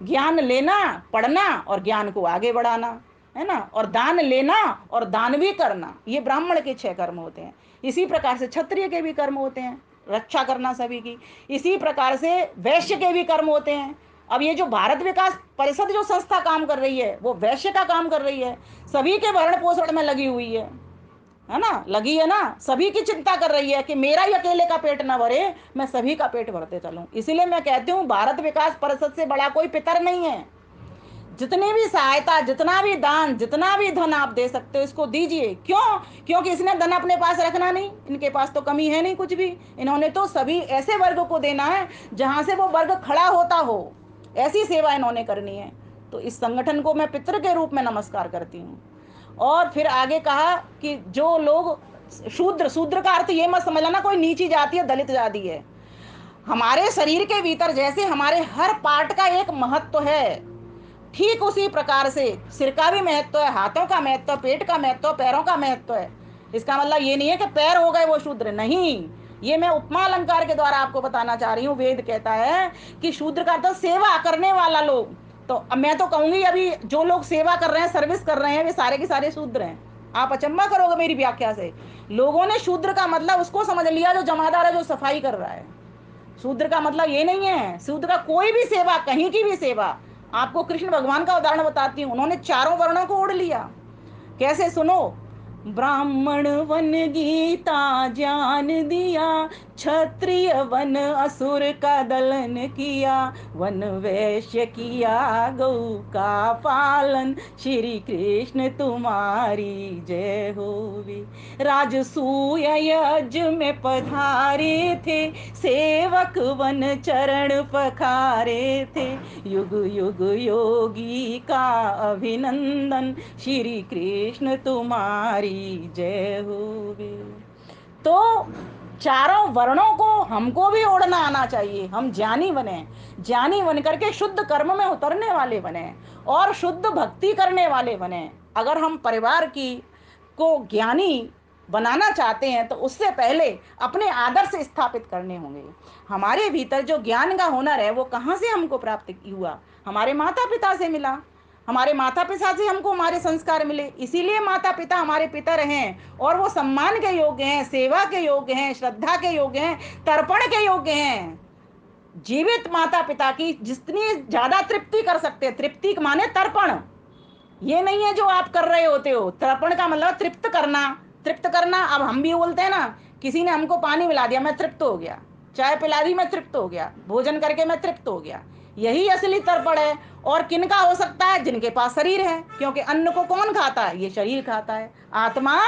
ज्ञान लेना, पढ़ना, और ज्ञान को आगे बढ़ाना, है ना, और दान लेना और दान भी करना। ये ब्राह्मण के 6 कर्म होते हैं। इसी प्रकार से क्षत्रिय के भी कर्म होते हैं, रक्षा करना सभी की। इसी प्रकार से वैश्य के भी कर्म होते हैं। अब ये जो भारत विकास परिषद जो संस्था काम कर रही है, वो वैश्य का काम कर रही है, सभी के भरण पोषण में लगी हुई है ना, लगी है ना, सभी की चिंता कर रही है कि मेरा ही अकेले का पेट ना भरे, मैं सभी का पेट भरते चलूं। इसीलिए मैं कहती हूँ भारत विकास परिषद से बड़ा कोई पितर नहीं है। जितनी भी सहायता, जितना भी दान, जितना भी धन आप दे सकते हो, इसको दीजिए। क्यों? क्योंकि इसने धन अपने पास रखना नहीं, इनके पास तो कमी है नहीं कुछ भी। इन्होंने तो सभी ऐसे वर्ग को देना है जहां से वो वर्ग खड़ा होता हो, ऐसी सेवा इन्होंने करनी है। तो इस संगठन को मैं पितृ के रूप में नमस्कार करती हूँ। और फिर आगे कहा कि जो लोग शूद्र, शूद्र का अर्थ ये मत समझ लेना कोई नीची जाति है, दलित जाति है। हमारे शरीर के भीतर जैसे हमारे हर पार्ट का एक महत्व है, ठीक उसी प्रकार से सिर का भी महत्व है, हाथों का महत्व, पेट का महत्व, पैरों का महत्व है। इसका मतलब ये नहीं है कि पैर हो गए वो शूद्र, नहीं। ये मैं उपमा अलंकार के द्वारा आपको बताना चाह रही हूँ। वेद कहता है कि शूद्र का तो सेवा करने वाला लोग। तो अब मैं तो कहूंगी अभी जो लोग सेवा कर रहे हैं, सर्विस कर रहे हैं, वे सारे के सारे शूद्र हैं। आप अचंबा करोगे मेरी व्याख्या से। लोगों ने शूद्र का मतलब उसको समझ लिया जो जमादार है, जो सफाई कर रहा है। शूद्र का मतलब ये नहीं है। शूद्र का कोई भी सेवा, कहीं की भी सेवा। आपको कृष्ण भगवान का उदाहरण बताती हूँ, उन्होंने चारों वर्णों को ओढ़ लिया। कैसे? सुनो। ब्राह्मण वन गीता ज्ञान दिया, क्षत्रिय वन असुर का दलन किया, वन वैश्य किया गौ का पालन, श्री कृष्ण तुम्हारी जय होवे। राजसूय यज्ञ में पधारे थे, सेवक वन चरण पखारे थे, युग युग योगी का अभिनंदन, श्री कृष्ण तुम्हारी जय होवे। तो चारों वर्णों को हमको भी ओढ़ना आना चाहिए। हम ज्ञानी बने, ज्ञानी बन करके शुद्ध कर्म में उतरने वाले बने और शुद्ध भक्ति करने वाले बने। अगर हम परिवार की को ज्ञानी बनाना चाहते हैं तो उससे पहले अपने आदर्श स्थापित करने होंगे। हमारे भीतर जो ज्ञान का हुनर है वो कहाँ से हमको प्राप्त हुआ? हमारे माता पिता से मिला। हमारे माता पिता से हमको हमारे संस्कार मिले, इसीलिए माता पिता हमारे पितर हैं और वो सम्मान के योग्य हैं, सेवा के योग्य हैं, श्रद्धा के योग्य हैं, तर्पण के योग्य हैं। जीवित माता पिता की जितनी ज्यादा तृप्ति कर सकते हैं, तृप्ति माने तर्पण, ये नहीं है जो आप कर रहे होते हो। तर्पण का मतलब तृप्त करना, तृप्त करना। अब हम भी बोलते हैं ना, किसी ने हमको पानी मिला दिया, मैं तृप्त हो गया, चाय पिला दी, मैं तृप्त हो गया, भोजन करके मैं तृप्त हो गया। यही असली तर्पण है। और किनका हो सकता है? जिनके पास शरीर है, क्योंकि अन्न को कौन खाता है? ये शरीर खाता है, आत्मा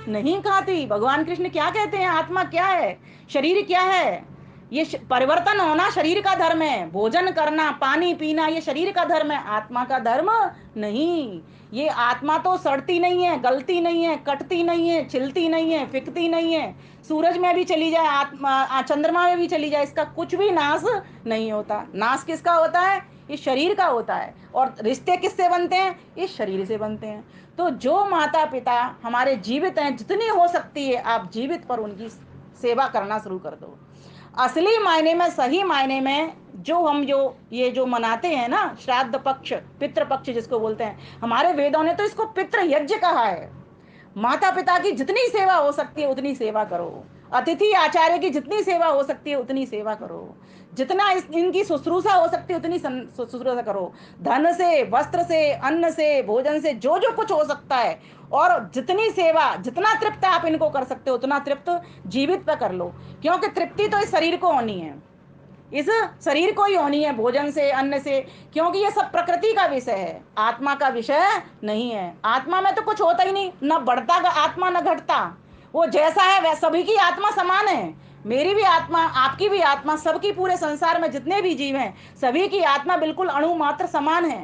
नहीं खाती। भगवान कृष्ण क्या कहते हैं? आत्मा क्या है, शरीर क्या है? ये परिवर्तन होना शरीर का धर्म है। भोजन करना, पानी पीना, ये शरीर का धर्म है, आत्मा का धर्म नहीं। ये आत्मा तो सड़ती नहीं है, गलती नहीं है, कटती नहीं है, छिलती नहीं है, फिकती नहीं है। सूरज में भी चली जाए आत्मा, चंद्रमा में भी चली जाए, इसका कुछ भी नाश नहीं होता। नाश किसका होता है? इस शरीर का होता है। और रिश्ते किससे बनते हैं? इस शरीर से बनते हैं। तो जो माता पिता हमारे जीवित हैं, जितनी हो सकती है आप जीवित पर उनकी सेवा करना शुरू कर दो। असली मायने में, सही मायने में जो हम जो ये जो मनाते हैं ना, श्राद्ध पक्ष, पितृ पक्ष जिसको बोलते हैं, हमारे वेदों ने तो इसको पितृ यज्ञ कहा है। माता पिता की जितनी सेवा हो सकती है उतनी सेवा करो। अतिथि आचार्य की जितनी सेवा हो सकती है उतनी सेवा करो। जितना इनकी शुश्रूषा हो सकती है उतनी शुश्रूषा करो। धन से, वस्त्र से, अन्न से, भोजन से, जो जो कुछ हो सकता है। और जितनी सेवा, जितना तृप्त आप इनको कर सकते हो उतना तृप्त जीवित पे कर लो। क्योंकि तृप्ति तो इस शरीर को होनी है, इस शरीर को ही होनी है, भोजन से, अन्न से। क्योंकि ये सब प्रकृति का विषय है, आत्मा का विषय नहीं है। आत्मा में तो कुछ होता ही नहीं, न बढ़ता का आत्मा न घटता। वो जैसा है वह, सभी की आत्मा समान है। मेरी भी आत्मा, आपकी भी आत्मा, सबकी, पूरे संसार में जितने भी जीव हैं सभी की आत्मा बिल्कुल अणु मात्र समान है।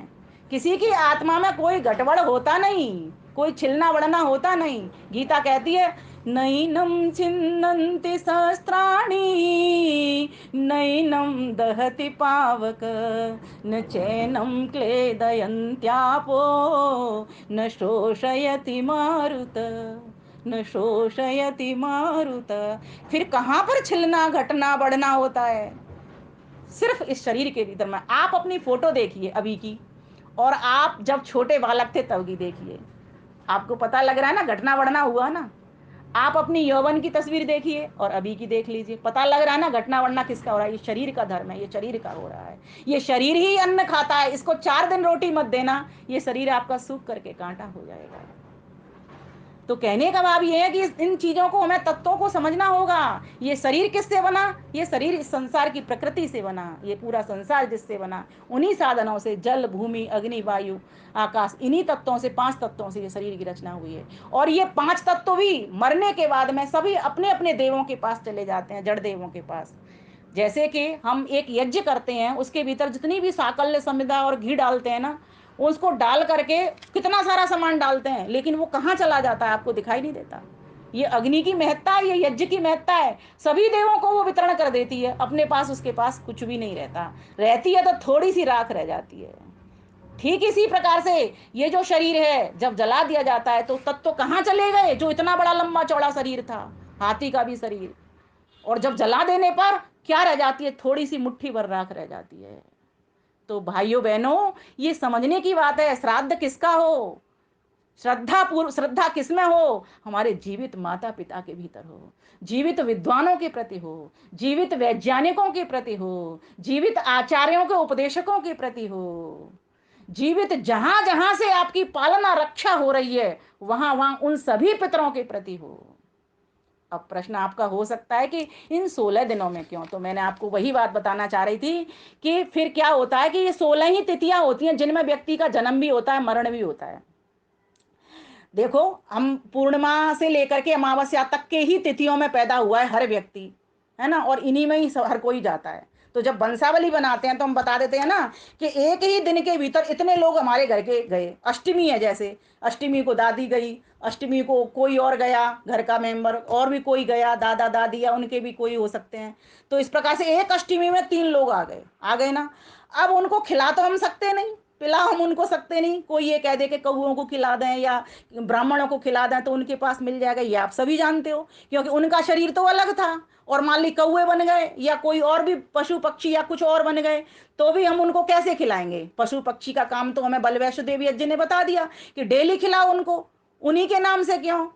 किसी की आत्मा में कोई गड़बड़ होता नहीं, कोई छिलना बड़ना होता नहीं। गीता कहती है, नैनम छिन्नन्ति सहस्त्राणि, नैनम दहति पावक, न चैनम क्लेदयन्त्यापो, न शोषयति मारुत, न शोषयति मारुत। फिर कहाँ पर छिलना घटना बढ़ना होता है? सिर्फ इस शरीर के भीतर में। आप अपनी फोटो देखिए अभी की, और आप जब छोटे बालक थे तब की देखिए, आपको पता लग रहा है ना, घटना बढ़ना हुआ ना। आप अपनी यौवन की तस्वीर देखिए और अभी की देख लीजिए, पता लग रहा है ना घटना बढ़ना किसका हो रहा है। ये शरीर का धर्म है, ये शरीर का हो रहा है। ये शरीर ही अन्न खाता है, इसको 4 दिन रोटी मत देना, ये शरीर आपका सूख करके कांटा हो जाएगा। तो कहने का भाव ये है कि इन चीजों को हमें, तत्वों को समझना होगा। ये शरीर किससे बना? ये शरीर इस संसार की प्रकृति से बना। ये पूरा संसार जिससे बना, उन्हीं साधनों से, जल भूमि अग्नि वायु आकाश, इन्हीं तत्वों से, 5 तत्वों से ये शरीर की रचना हुई है। और ये 5 तत्व भी मरने के बाद में सभी अपने अपने देवों के पास चले जाते हैं, जड़ देवों के पास। जैसे कि हम एक यज्ञ करते हैं, उसके भीतर जितनी भी साकल्य समिधा और घी डालते हैं ना, उसको डाल करके कितना सारा सामान डालते हैं, लेकिन वो कहाँ चला जाता है आपको दिखाई नहीं देता। ये अग्नि की महत्ता है, ये यज्ञ की महत्ता है। सभी देवों को वो वितरण कर देती है, अपने पास उसके पास कुछ भी नहीं रहता, रहती है तो थोड़ी सी राख रह जाती है। ठीक इसी प्रकार से ये जो शरीर है, जब जला दिया जाता है तो तत्व कहाँ चले गए? जो इतना बड़ा लंबा चौड़ा शरीर था, हाथी का भी शरीर, और जब जला देने पर क्या रह जाती है? थोड़ी सी मुट्ठी भर राख रह जाती है। तो भाइयों बहनों, ये समझने की बात है, श्राद्ध किसका हो, श्रद्धा पूर्व श्रद्धा किसमें हो? हमारे जीवित माता पिता के भीतर हो, जीवित विद्वानों के प्रति हो, जीवित वैज्ञानिकों के प्रति हो, जीवित आचार्यों के उपदेशकों के प्रति हो, जीवित जहां जहां से आपकी पालना रक्षा हो रही है, वहां वहां उन सभी पितरों के प्रति हो। अब प्रश्न आपका हो सकता है कि इन 16 दिनों में क्यों? तो मैंने आपको वही बात बताना चाह रही थी कि फिर क्या होता है कि ये 16 ही तिथियां होती हैं जिनमें व्यक्ति का जन्म भी होता है, मरण भी होता है। देखो, हम पूर्णिमा से लेकर के अमावस्या तक के ही तिथियों में पैदा हुआ है हर व्यक्ति, है ना, और इन्हीं में ही हर कोई जाता है। तो जब वंशावली बनाते हैं तो हम बता देते हैं ना कि एक ही दिन के भीतर इतने लोग हमारे घर के गए। अष्टमी है, जैसे अष्टमी को दादी गई, अष्टमी को कोई और गया घर का मेंबर, और भी कोई गया, दादा दादी या उनके भी कोई हो सकते हैं। तो इस प्रकार से एक अष्टमी में 3 लोग आ गए ना। अब उनको खिला तो हम सकते नहीं, पिला हम उनको सकते नहीं। कोई ये कह दे कि कौओं को खिला दें या ब्राह्मणों को खिला दें तो उनके पास मिल जाएगा, ये आप सभी जानते हो, क्योंकि उनका शरीर तो अलग था। और मान ली कौए बन गए या कोई और भी पशु पक्षी या कुछ और बन गए, तो भी हम उनको कैसे खिलाएंगे? पशु पक्षी का काम तो हमें बल वैष्णो देवी जी ने बता दिया कि डेली खिलाओ उनको, उन्हीं के नाम से क्यों।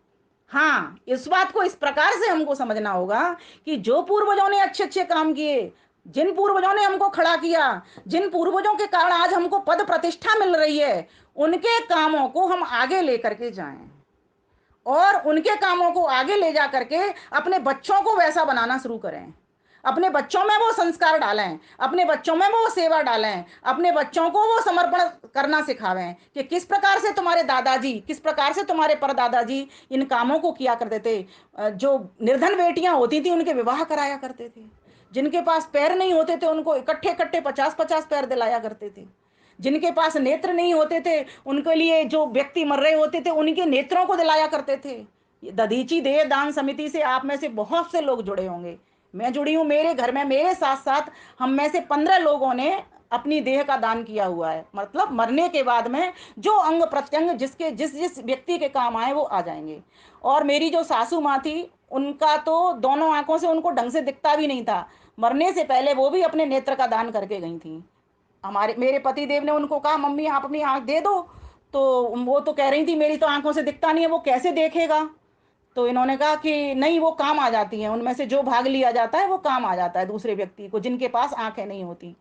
हाँ, इस बात को इस प्रकार से हमको समझना होगा कि जो पूर्वजों ने अच्छे अच्छे काम किए, जिन पूर्वजों ने हमको खड़ा किया, जिन पूर्वजों के कारण आज हमको पद प्रतिष्ठा मिल रही है, उनके कामों को हम आगे लेकर के जाएं, और उनके कामों को आगे ले जा करके अपने बच्चों को वैसा बनाना शुरू करें। अपने बच्चों में वो संस्कार डालें, अपने बच्चों में वो सेवा डालें, अपने बच्चों को वो समर्पण करना सिखावें कि किस प्रकार से तुम्हारे दादाजी, किस प्रकार से तुम्हारे परदादाजी इन कामों को किया करते थे। जो निर्धन बेटियां होती थी उनके विवाह कराया करते थे, जिनके पास पैर नहीं होते थे उनको इकट्ठे इकट्ठे 50-50 पैर दिलाया करते थे, जिनके पास नेत्र नहीं होते थे उनके लिए, जो व्यक्ति मर रहे होते थे उनके नेत्रों को दिलाया करते थे। दधीची देह दान समिति से आप में से बहुत से लोग जुड़े होंगे, मैं जुड़ी हूं। मेरे घर में मेरे साथ साथ हम में से 15 लोगों ने अपनी देह का दान किया हुआ है। मतलब मरने के बाद में जो अंग प्रत्यंग जिसके जिस जिस व्यक्ति के काम आए वो आ जाएंगे। और मेरी जो सासू माँ थी, उनका तो दोनों आंखों से उनको ढंग से दिखता भी नहीं था, मरने से पहले वो भी अपने नेत्र का दान करके गई थी। हमारे मेरे पति देव ने उनको कहा, मम्मी आप अपनी आंख दे दो, तो वो तो कह रही थी मेरी तो आंखों से दिखता नहीं है, वो कैसे देखेगा। तो इन्होंने कहा कि नहीं, वो काम आ जाती हैं, उनमें से जो भाग लिया जाता है वो काम आ जाता है दूसरे व्यक्ति को जिनके पास आंखें नहीं होती।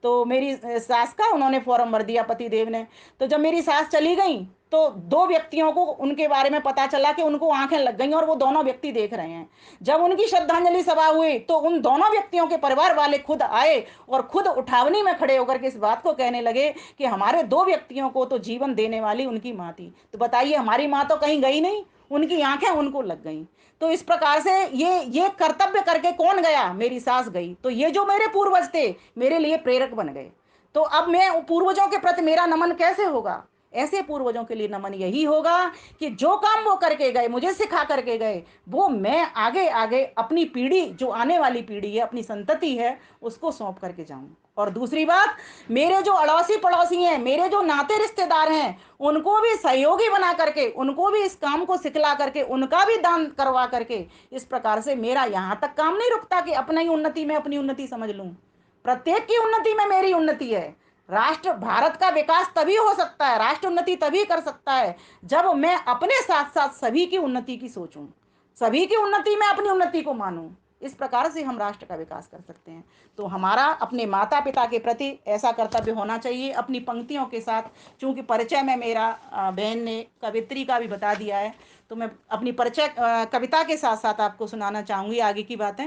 तो मेरी सास का उन्होंने फॉर्म भर दिया पति देव ने। तो जब मेरी सास चली गई तो 2 व्यक्तियों को उनके बारे में पता चला कि उनको आंखें लग गई और वो दोनों व्यक्ति देख रहे हैं। जब उनकी श्रद्धांजलि सभा हुई तो उन दोनों व्यक्तियों के परिवार वाले खुद आए और खुद उठावनी में खड़े होकर के इस बात को कहने लगे कि हमारे 2 व्यक्तियों को तो जीवन देने वाली उनकी माँ थी। तो बताइए, हमारी माँ तो कहीं गई नहीं, उनकी आंखें उनको लग गई। तो इस प्रकार से ये कर्तव्य करके कौन गया? मेरी सास गई। तो ये जो मेरे पूर्वज थे मेरे लिए प्रेरक बन गए। तो अब मैं पूर्वजों के प्रति मेरा नमन कैसे होगा? ऐसे पूर्वजों के लिए नमन यही होगा कि जो काम वो करके गए, मुझे सिखा करके गए, वो मैं आगे आगे अपनी पीढ़ी, जो आने वाली पीढ़ी है, अपनी संतति है, उसको सौंप करके जाऊं। और दूसरी बात, मेरे जो अड़ोसी पड़ोसी हैं, मेरे जो नाते रिश्तेदार हैं, उनको भी सहयोगी बना करके, उनको भी इस काम को सिखला करके, उनका भी दान करवा करके, इस प्रकार से मेरा यहाँ तक काम नहीं रुकता कि अपना ही उन्नति मैं अपनी उन्नति समझ लूं। प्रत्येक की उन्नति में मेरी उन्नति है। राष्ट्र, भारत का विकास तभी हो सकता है, राष्ट्र उन्नति तभी कर सकता है जब मैं अपने साथ साथ सभी की उन्नति की सोचूं, सभी की उन्नति में अपनी उन्नति को मानूं। इस प्रकार से हम राष्ट्र का विकास कर सकते हैं। तो हमारा अपने माता पिता के प्रति ऐसा कर्तव्य होना चाहिए अपनी पंक्तियों के साथ। चूंकि परिचय में मेरा बहन ने कवित्री का भी बता दिया है, तो मैं अपनी परिचय कविता के साथ साथ आपको सुनाना चाहूंगी आगे की बातें।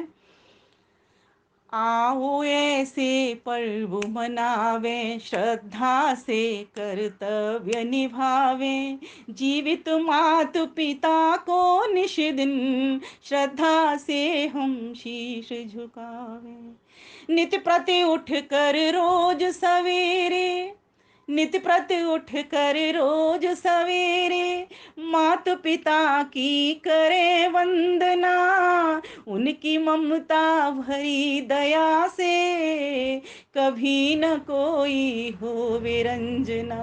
आओ ऐसे पर्व मनावें, श्रद्धा से कर्तव्य निभावें, जीवित मात पिता को निश दिन श्रद्धा से हम शीश झुकावें। नित प्रति उठ कर रोज सवेरे, नित प्रति उठ कर रोज सवेरे, मात पिता की करे वंदना, उनकी ममता भरी दया से कभी न कोई हो विरंजना।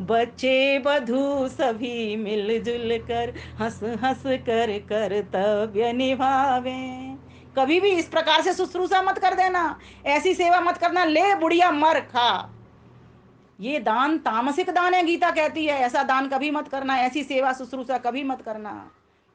बच्चे बधू सभी मिलजुल कर हंस हंस कर कर्तव्य निभावें। कभी भी इस प्रकार से शुश्रूषा मत कर देना, ऐसी सेवा मत करना, ले बुढ़िया मर खा। ये दान तामसिक दान है, गीता कहती है। ऐसा दान कभी मत करना, ऐसी सेवा शुश्रूषा कभी मत करना।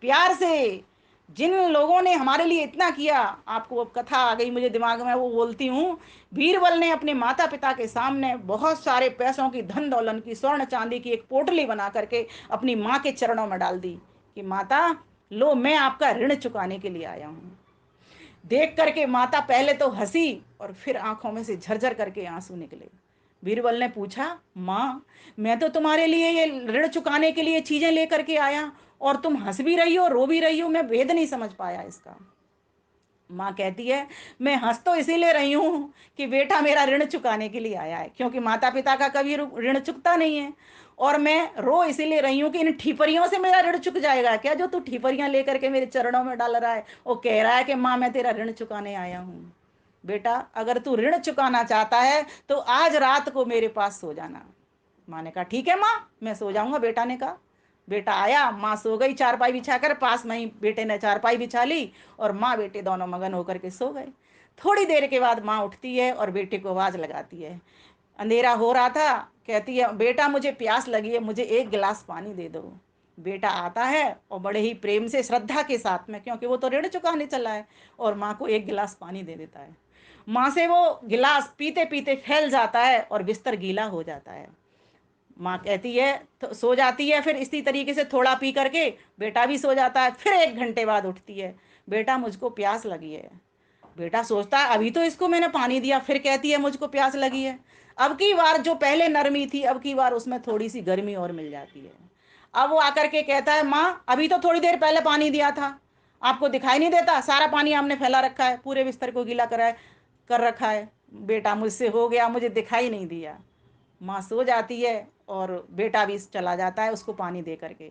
प्यार से जिन लोगों ने हमारे लिए इतना किया, आपको अब कथा आ गई मुझे दिमाग में, वो बोलती हूँ। बीरबल ने अपने माता पिता के सामने बहुत सारे पैसों की, धन दौलत की, स्वर्ण चांदी की एक पोटली बना करके अपनी माँ के चरणों में डाल दी कि माता लो, मैं आपका ऋण चुकाने के लिए आया हूँ। देख करके माता पहले तो हंसी और फिर आंखों में से झरझर करके आंसू निकले। बीरबल ने पूछा, माँ मैं तो तुम्हारे लिए ये ऋण चुकाने के लिए चीजें लेकर के आया, और तुम हंस भी रही हो रो भी रही हो, मैं भेद नहीं समझ पाया इसका। माँ कहती है, मैं हंस तो इसीलिए रही हूँ कि बेटा मेरा ऋण चुकाने के लिए आया है, क्योंकि माता पिता का कभी ऋण चुकता नहीं है। और मैं रो इसीलिए रही हूँ कि इन ठीपरियों से मेरा ऋण चुक जाएगा क्या, जो तू ठीपरियां लेकर के मेरे चरणों में डाल रहा है। वो कह रहा है कि माँ मैं तेरा ऋण चुकाने आया हूँ। बेटा अगर तू ऋण चुकाना चाहता है तो आज रात को मेरे पास सो जाना। माँ ने कहा, ठीक है माँ, मैं सो जाऊंगा। बेटा ने कहा। बेटा आया, माँ सो गई चारपाई बिछाकर, पास में ही बेटे ने चारपाई बिछा ली और माँ बेटे दोनों मगन होकर के सो गए। थोड़ी देर के बाद माँ उठती है और बेटे को आवाज लगाती है। अंधेरा हो रहा था, कहती है, बेटा मुझे प्यास लगी है, मुझे एक गिलास पानी दे दो। बेटा आता है और बड़े ही प्रेम से, श्रद्धा के साथ में, क्योंकि वो तो ऋण चुकाने चला है, और माँ को एक गिलास पानी दे देता है। माँ से वो गिलास पीते पीते फैल जाता है और बिस्तर गीला हो जाता है। माँ कहती है तो सो जाती है। फिर इसी तरीके से थोड़ा पी करके बेटा भी सो जाता है। फिर 1 घंटे बाद उठती है, बेटा मुझको प्यास लगी है। बेटा सोचता है अभी तो इसको मैंने पानी दिया, फिर कहती है मुझको प्यास लगी है। अब की बार जो पहले नरमी थी, अब की बार उसमें थोड़ी सी गर्मी और मिल जाती है। अब वो आकर के कहता है, माँ अभी तो थोड़ी देर पहले पानी दिया था, आपको दिखाई नहीं देता? सारा पानी हमने फैला रखा है, पूरे बिस्तर को गीला करा है, कर रखा है। बेटा मुझसे हो गया, मुझे दिखाई नहीं दिया। माँ सो जाती है और बेटा भी चला जाता है उसको पानी दे करके।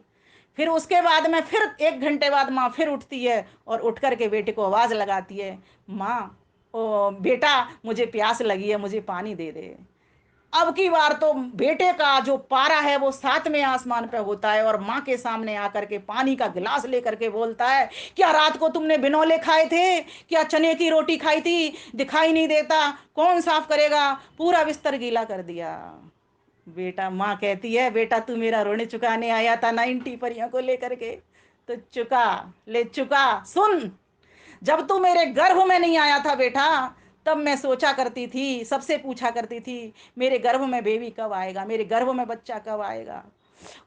फिर उसके बाद में फिर 1 घंटे बाद माँ फिर उठती है और उठ करके बेटे को आवाज़ लगाती है, माँ ओ बेटा मुझे प्यास लगी है, मुझे पानी दे दे। अब की बार तो बेटे का जो पारा है वो 7वें आसमान पे होता है, और माँ के सामने आकर के पानी का गिलास लेकर के बोलता है, क्या रात को तुमने बिनौले खाए थे? क्या चने की रोटी खाई थी? दिखाई नहीं देता? कौन साफ करेगा? पूरा बिस्तर गीला कर दिया। बेटा, माँ कहती है, बेटा तू मेरा ऋण चुकाने आया था ना इन टीपरियों को लेकर के, तो चुका, ले चुका। सुन, जब तू मेरे गर्भ में नहीं आया था बेटा, तब मैं सोचा करती थी, सबसे पूछा करती थी, मेरे गर्भ में बेबी कब आएगा, मेरे गर्भ में बच्चा कब आएगा।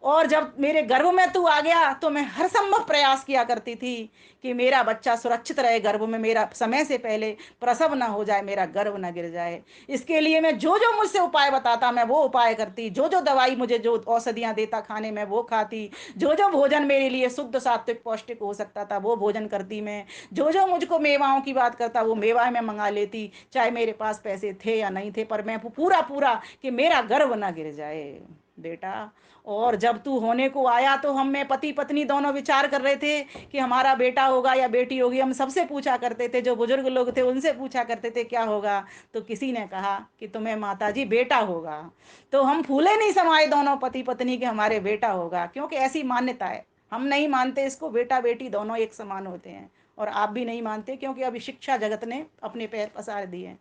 और जब मेरे गर्भ में तू आ गया तो मैं हर संभव प्रयास किया करती थी कि मेरा बच्चा सुरक्षित रहे गर्भ में, मेरा समय से पहले प्रसव ना हो जाए, मेरा गर्भ ना गिर जाए। इसके लिए मैं जो जो मुझसे उपाय बताता मैं वो उपाय करती, जो जो दवाई मुझे जो औषधियाँ देता खाने में वो खाती, जो जो भोजन मेरे लिए शुद्ध सात्विक पौष्टिक हो सकता था वो भोजन करती मैं, जो जो मुझको मेवाओं की बात करता वो मेवा मैं मंगा लेती, चाहे मेरे पास पैसे थे या नहीं थे, पर मैं पूरा पूरा कि मेरा गर्भ ना गिर जाए बेटा। और जब तू होने को आया तो हम में पति पत्नी दोनों विचार कर रहे थे कि हमारा बेटा होगा या बेटी होगी। हम सबसे पूछा करते थे, जो बुजुर्ग लोग थे उनसे पूछा करते थे क्या होगा, तो किसी ने कहा कि तुम्हें माताजी बेटा होगा। तो हम फूले नहीं समाये दोनों पति पत्नी के हमारे बेटा होगा, क्योंकि ऐसी मान्यता है। हम नहीं मानते इसको, बेटा बेटी दोनों एक समान होते हैं, और आप भी नहीं मानते क्योंकि अभी शिक्षा जगत ने अपने पैर पसार दिए हैं।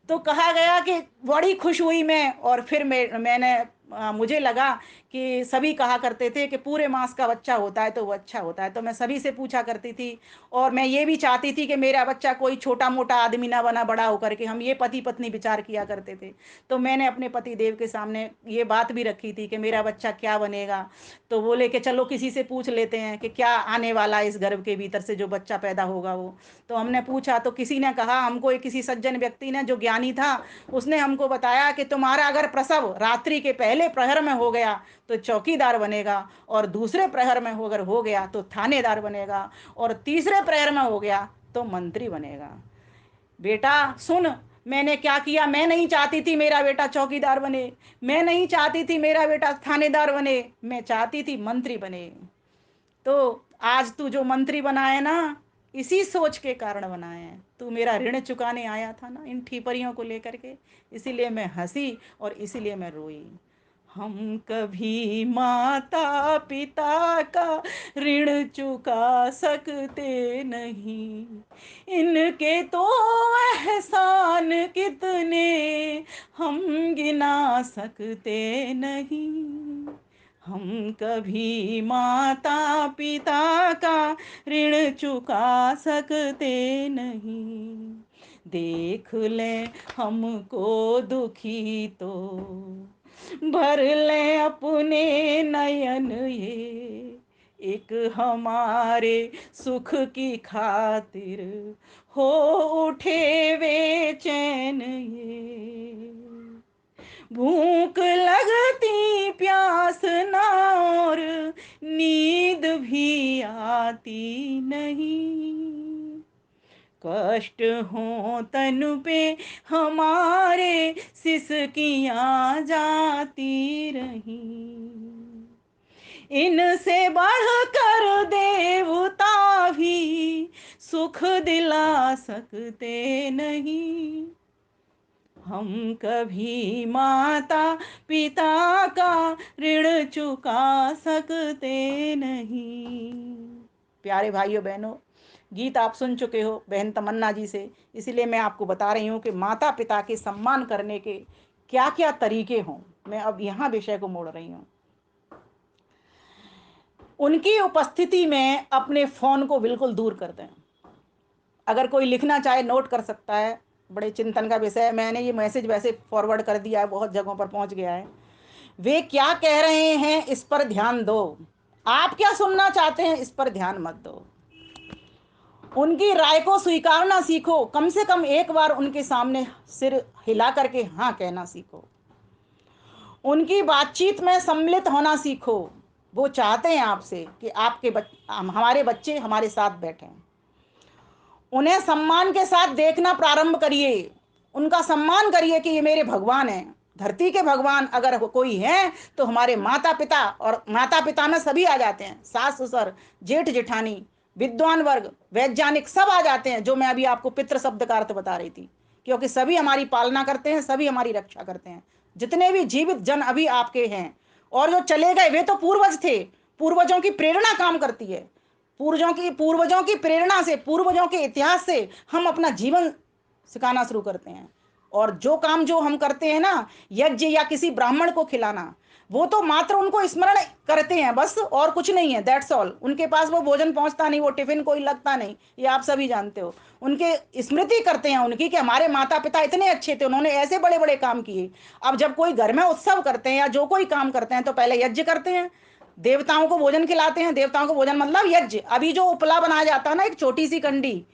तो कहा गया कि बड़ी खुश हुई मैं, और फिर मैंने मुझे लगा कि सभी कहा करते थे कि पूरे मास का बच्चा होता है तो वो अच्छा होता है, तो मैं सभी से पूछा करती थी। और मैं ये भी चाहती थी कि मेरा बच्चा कोई छोटा मोटा आदमी ना बना, बड़ा होकर के। हम ये पति पत्नी विचार किया करते थे। तो मैंने अपने पति देव के सामने ये बात भी रखी थी कि मेरा बच्चा क्या बनेगा। तो बोले कि चलो किसी से पूछ लेते हैं कि क्या आने वाला है इस गर्भ के भीतर से जो बच्चा पैदा होगा वो। तो हमने पूछा तो किसी ने कहा हमको, एक किसी सज्जन व्यक्ति ने जो ज्ञानी था उसने हमको बताया कि तुम्हारा अगर प्रसव रात्रि के पहले प्रहर में हो गया तो चौकीदार बनेगा, और दूसरे प्रहर में अगर हो गया तो थानेदार बनेगा, और तीसरे प्रहर में हो गया तो मंत्री बनेगा। बेटा सुन, मैंने क्या किया। मैं नहीं चाहती थी मेरा बेटा चौकीदार बने, मैं नहीं चाहती थी मेरा बेटा थानेदार बने, मैं चाहती थी मंत्री बने। तो आज तू जो मंत्री बना है ना, इसी सोच के कारण बना है। तू मेरा ऋण चुकाने आया था ना इन ठीपरियों को लेकर के, इसीलिए मैं हंसी और इसीलिए मैं रोई। हम कभी माता पिता का ऋण चुका सकते नहीं, इनके तो एहसान कितने हम गिना सकते नहीं। हम कभी माता पिता का ऋण चुका सकते नहीं, देख ले हमको दुखी तो भर ले अपने नयन ये, एक हमारे सुख की खातिर हो उठे बेचैन ये। भूख लगती प्यास ना और नींद भी आती नहीं, कष्ट हो तन पे हमारे सिसकियां जाती रही, इनसे बढ़कर देवता भी सुख दिला सकते नहीं। हम कभी माता पिता का ऋण चुका सकते नहीं। प्यारे भाइयों बहनों, गीत आप सुन चुके हो बहन तमन्ना जी से, इसीलिए मैं आपको बता रही हूँ कि माता पिता के सम्मान करने के क्या क्या तरीके हों। मैं अब यहाँ विषय को मोड़ रही हूँ। उनकी उपस्थिति में अपने फ़ोन को बिल्कुल दूर कर दें। अगर कोई लिखना चाहे नोट कर सकता है, बड़े चिंतन का विषय है। मैंने ये मैसेज वैसे फॉरवर्ड कर दिया है, बहुत जगहों पर पहुंच गया है। वे क्या कह रहे हैं इस पर ध्यान दो, आप क्या सुनना चाहते हैं इस पर ध्यान मत दो। उनकी राय को स्वीकारना सीखो, कम से कम एक बार उनके सामने सिर हिला करके हाँ कहना सीखो। उनकी बातचीत में सम्मिलित होना सीखो। वो चाहते हैं आपसे कि हमारे बच्चे हमारे साथ बैठें। उन्हें सम्मान के साथ देखना प्रारंभ करिए, उनका सम्मान करिए कि ये मेरे भगवान हैं। धरती के भगवान अगर कोई हैं तो हमारे माता पिता, और माता पिता में सभी आ जाते हैं, सास ससुर जेठ जेठानी विद्वान वर्ग वैज्ञानिक सब आ जाते हैं, जो मैं अभी आपको पितृ शब्द का अर्थ बता रही थी। क्योंकि सभी हमारी पालना करते हैं, सभी हमारी रक्षा करते हैं। जितने भी जीवित जन अभी आपके हैं, और जो चले गए वे तो पूर्वज थे। पूर्वजों की प्रेरणा काम करती है। पूर्वजों की प्रेरणा से, पूर्वजों के इतिहास से हम अपना जीवन सिखाना शुरू करते हैं। और जो काम जो हम करते हैं ना, यज्ञ या किसी ब्राह्मण को खिलाना, वो तो मात्र उनको स्मरण करते हैं बस, और कुछ नहीं है, दैट्स ऑल। उनके पास वो भोजन पहुंचता नहीं, वो टिफिन कोई लगता नहीं, ये आप सभी जानते हो। उनके स्मृति करते हैं उनकी कि हमारे माता पिता इतने अच्छे थे, उन्होंने ऐसे बड़े बड़े काम किए। अब जब कोई घर में उत्सव करते हैं या जो कोई काम करते हैं तो पहले यज्ञ करते हैं, देवताओं को भोजन खिलाते हैं। देवताओं को भोजन मतलब यज्ञ। अभी जो उपला बनाया जाता है ना, एक छोटी सी कंडी,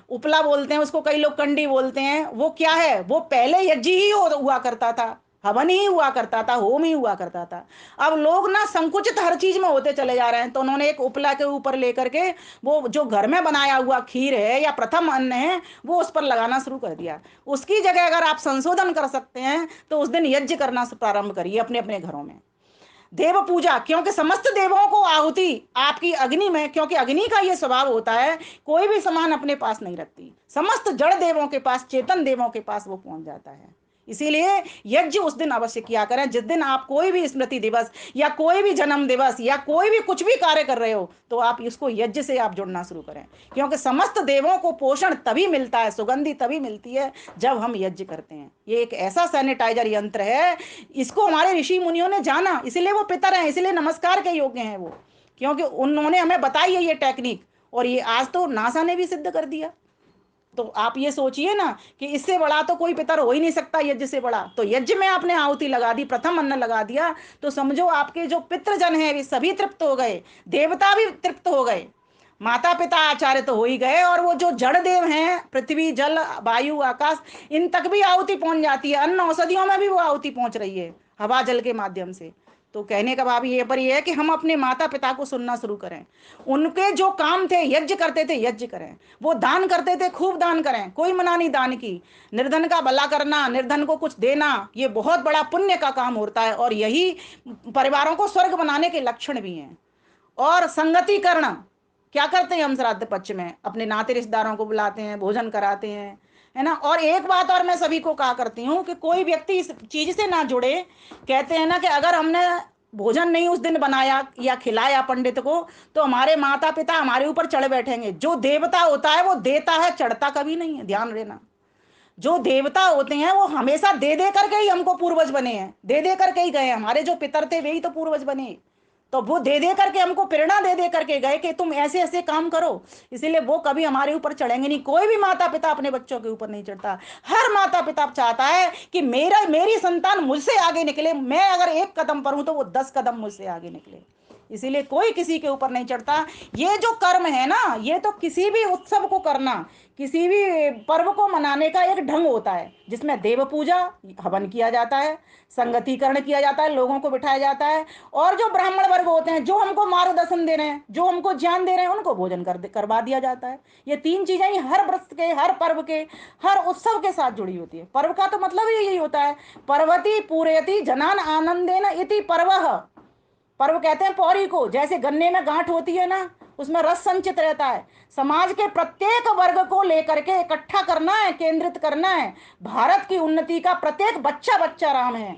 उपला बोलते हैं उसको, कई लोग कंडी बोलते हैं, वो क्या है, वो पहले यज्ञ ही हुआ करता था, हवन ही हुआ करता था, होम ही हुआ करता था। अब लोग ना संकुचित हर चीज में होते चले जा रहे हैं, तो उन्होंने एक उपला के ऊपर लेकर के वो जो घर में बनाया हुआ खीर है या प्रथम अन्न है वो उस पर लगाना शुरू कर दिया। उसकी जगह अगर आप संशोधन कर सकते हैं तो उस दिन यज्ञ करना प्रारंभ करिए अपने अपने घरों में। देव पूजा, क्योंकि समस्त देवों को आहुति आपकी अग्नि में, क्योंकि अग्नि का ये स्वभाव होता है, कोई भी सामान अपने पास नहीं रखती, समस्त जड़ देवों के पास, चेतन देवों के पास वो पहुंच जाता है। इसीलिए यज्ञ उस दिन अवश्य किया करें। जिस दिन आप कोई भी स्मृति दिवस या कोई भी जन्म दिवस या कोई भी कुछ भी कार्य कर रहे हो तो आप इसको यज्ञ से आप जुड़ना शुरू करें, क्योंकि समस्त देवों को पोषण तभी मिलता है, सुगंधि तभी मिलती है जब हम यज्ञ करते हैं। ये एक ऐसा सैनिटाइजर यंत्र है, इसको हमारे ऋषि मुनियों ने जाना, इसलिए वो पितर हैं, इसलिए नमस्कार के योग्य हैं वो, क्योंकि उन्होंने हमें बताई है ये टेक्निक। और ये आज तो नासा ने भी सिद्ध कर दिया। तो आप ये सोचिए ना कि इससे बड़ा तो कोई पितर हो ही नहीं सकता यज्ञ से बड़ा। तो यज्ञ में आपने आहुति लगा दी, प्रथम अन्न लगा दिया, तो समझो आपके जो पितृजन है वे सभी तृप्त हो गए, देवता भी तृप्त हो गए, माता पिता आचार्य तो हो ही गए, और वो जो जड़ देव हैं, पृथ्वी जल वायु आकाश, इन तक भी आहुति पहुंच जाती है। अन्न औषधियों में भी वो आहुति पहुंच रही है हवा जल के माध्यम से। तो कहने का भाव ये पर ये है कि हम अपने माता पिता को सुनना शुरू करें। उनके जो काम थे, यज्ञ करते थे यज्ञ करें, वो दान करते थे खूब दान करें, कोई मना नहीं दान की। निर्धन का भला करना, निर्धन को कुछ देना, ये बहुत बड़ा पुण्य का काम होता है, और यही परिवारों को स्वर्ग बनाने के लक्षण भी हैं। और संगति करना, क्या करते हैं हम श्राद्ध पक्ष में, अपने नाते रिश्तेदारों को बुलाते हैं, भोजन कराते हैं, है ना। और एक बात और मैं सभी को कहा करती हूँ कि कोई व्यक्ति इस चीज से ना जुड़े। कहते हैं ना कि अगर हमने भोजन नहीं उस दिन बनाया या खिलाया पंडित को तो हमारे माता पिता हमारे ऊपर चढ़ बैठेंगे। जो देवता होता है वो देता है, चढ़ता कभी नहीं है, ध्यान देना। जो देवता होते हैं वो हमेशा दे दे करके ही हमको पूर्वज बने हैं, दे दे करके ही गए। हमारे जो पितर थे वे ही तो पूर्वज बने। तो वो दे दे करके हमको प्रेरणा दे दे करके गए कि तुम ऐसे ऐसे काम करो, इसीलिए वो कभी हमारे ऊपर चढ़ेंगे नहीं। कोई भी माता पिता अपने बच्चों के ऊपर नहीं चढ़ता। हर माता पिता चाहता है कि मेरी संतान मुझसे आगे निकले, मैं अगर एक कदम पर हूं तो वो 10 कदम मुझसे आगे निकले, इसीलिए कोई किसी के ऊपर नहीं चढ़ता। ये जो कर्म है ना, ये तो किसी भी उत्सव को करना, किसी भी पर्व को मनाने का एक ढंग होता है, जिसमें देव पूजा, हवन किया जाता है, संगतिकरण किया जाता है, लोगों को बिठाया जाता है, और जो ब्राह्मण वर्ग होते हैं जो हमको मार्गदर्शन दे रहे हैं, जो हमको ज्ञान दे रहे हैं, उनको भोजन करवा दिया जाता है। ये तीन चीजें ही हर व्रत के, हर पर्व के, हर उत्सव के साथ जुड़ी होती है। पर्व का तो मतलब ही यही होता है, पर्वती पूरेति जनान आनंदेन इति पर्व। पर्व कहते हैं पौरी को, जैसे गन्ने में गांठ होती है ना, उसमें रस संचित रहता है। समाज के प्रत्येक वर्ग को लेकर के इकट्ठा करना है, केंद्रित करना है। भारत की उन्नति का प्रत्येक बच्चा बच्चा राम है।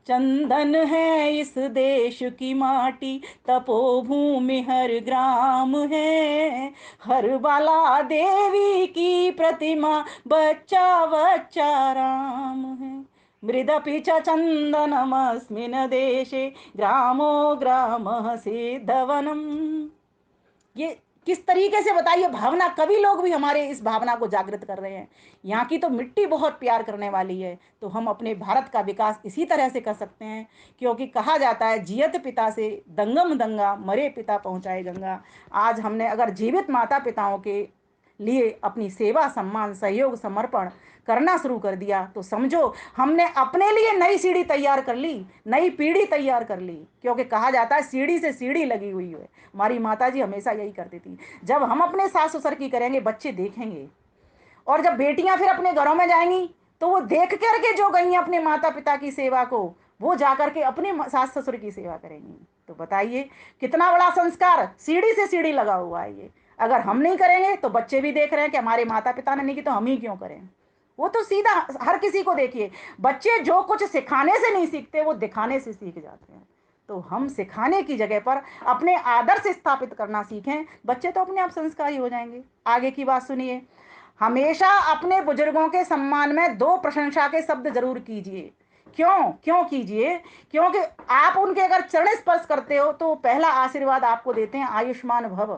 चंदन है इस देश की माटी, तपोभूमि हर ग्राम है, हर बाला देवी की प्रतिमा, बच्चा बच्चा राम है। मृदपि च चन्दनमस्मिन् देशे, ग्रामो ग्रामः सिद्धवनम्। ये किस तरीके से बताइए भावना, कवि लोग भी हमारे इस भावना को जागृत कर रहे हैं। यहाँ की तो मिट्टी बहुत प्यार करने वाली है, तो हम अपने भारत का विकास इसी तरह से कर सकते हैं। क्योंकि कहा जाता है जियत पिता से दंगम दंगा, मरे पिता पहुंचाए गंगा। आज हमने अगर जीवित माता पिताओं के लिए अपनी सेवा, सम्मान, सहयोग, समर्पण करना शुरू कर दिया तो समझो हमने अपने लिए नई सीढ़ी तैयार कर ली, नई पीढ़ी तैयार कर ली। क्योंकि कहा जाता है सीढ़ी से सीढ़ी लगी हुई है। हमारी माता जी हमेशा यही करती थी। जब हम अपने सास ससुर की करेंगे बच्चे देखेंगे, और जब बेटियां फिर अपने घरों में जाएंगी तो वो देख करके जो गई अपने माता पिता की सेवा को, वो जाकर के अपने सास ससुर की सेवा करेंगी। तो बताइए कितना बड़ा संस्कार सीढ़ी से सीढ़ी लगा हुआ है ये। अगर हम नहीं करेंगे तो बच्चे भी देख रहे हैं कि हमारे माता पिता ने नहीं की तो हम ही क्यों करें। वो तो सीधा हर किसी को देखिए, बच्चे जो कुछ सिखाने से नहीं सीखते वो दिखाने से सीख जाते हैं। तो हम सिखाने की जगह पर अपने आदर्श स्थापित करना सीखें, बच्चे तो अपने आप संस्कारी हो जाएंगे। आगे की बात सुनिए। हमेशा अपने बुजुर्गों के सम्मान में दो प्रशंसा के शब्द जरूर कीजिए। क्यों क्यों कीजिए? क्योंकि आप उनके अगर चरण स्पर्श करते हो तो पहला आशीर्वाद आपको देते हैं, आयुष्मान भव,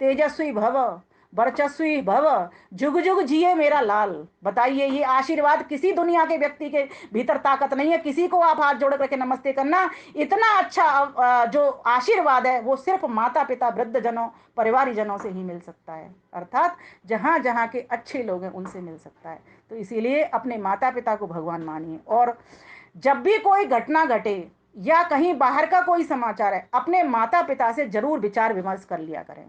तेजस्वी भव, वर्चस्वी भव, जुग जुग जिए मेरा लाल। बताइए, ये आशीर्वाद किसी दुनिया के व्यक्ति के भीतर ताकत नहीं है। किसी को आप हाथ जोड़ करके नमस्ते करना, इतना अच्छा जो आशीर्वाद है वो सिर्फ माता पिता, वृद्ध जनों, परिवारीजनों से ही मिल सकता है। अर्थात जहाँ जहाँ के अच्छे लोग हैं उनसे मिल सकता है। तो इसीलिए अपने माता पिता को भगवान मानिए। और जब भी कोई घटना घटे या कहीं बाहर का कोई समाचार है, अपने माता पिता से जरूर विचार विमर्श कर लिया करें।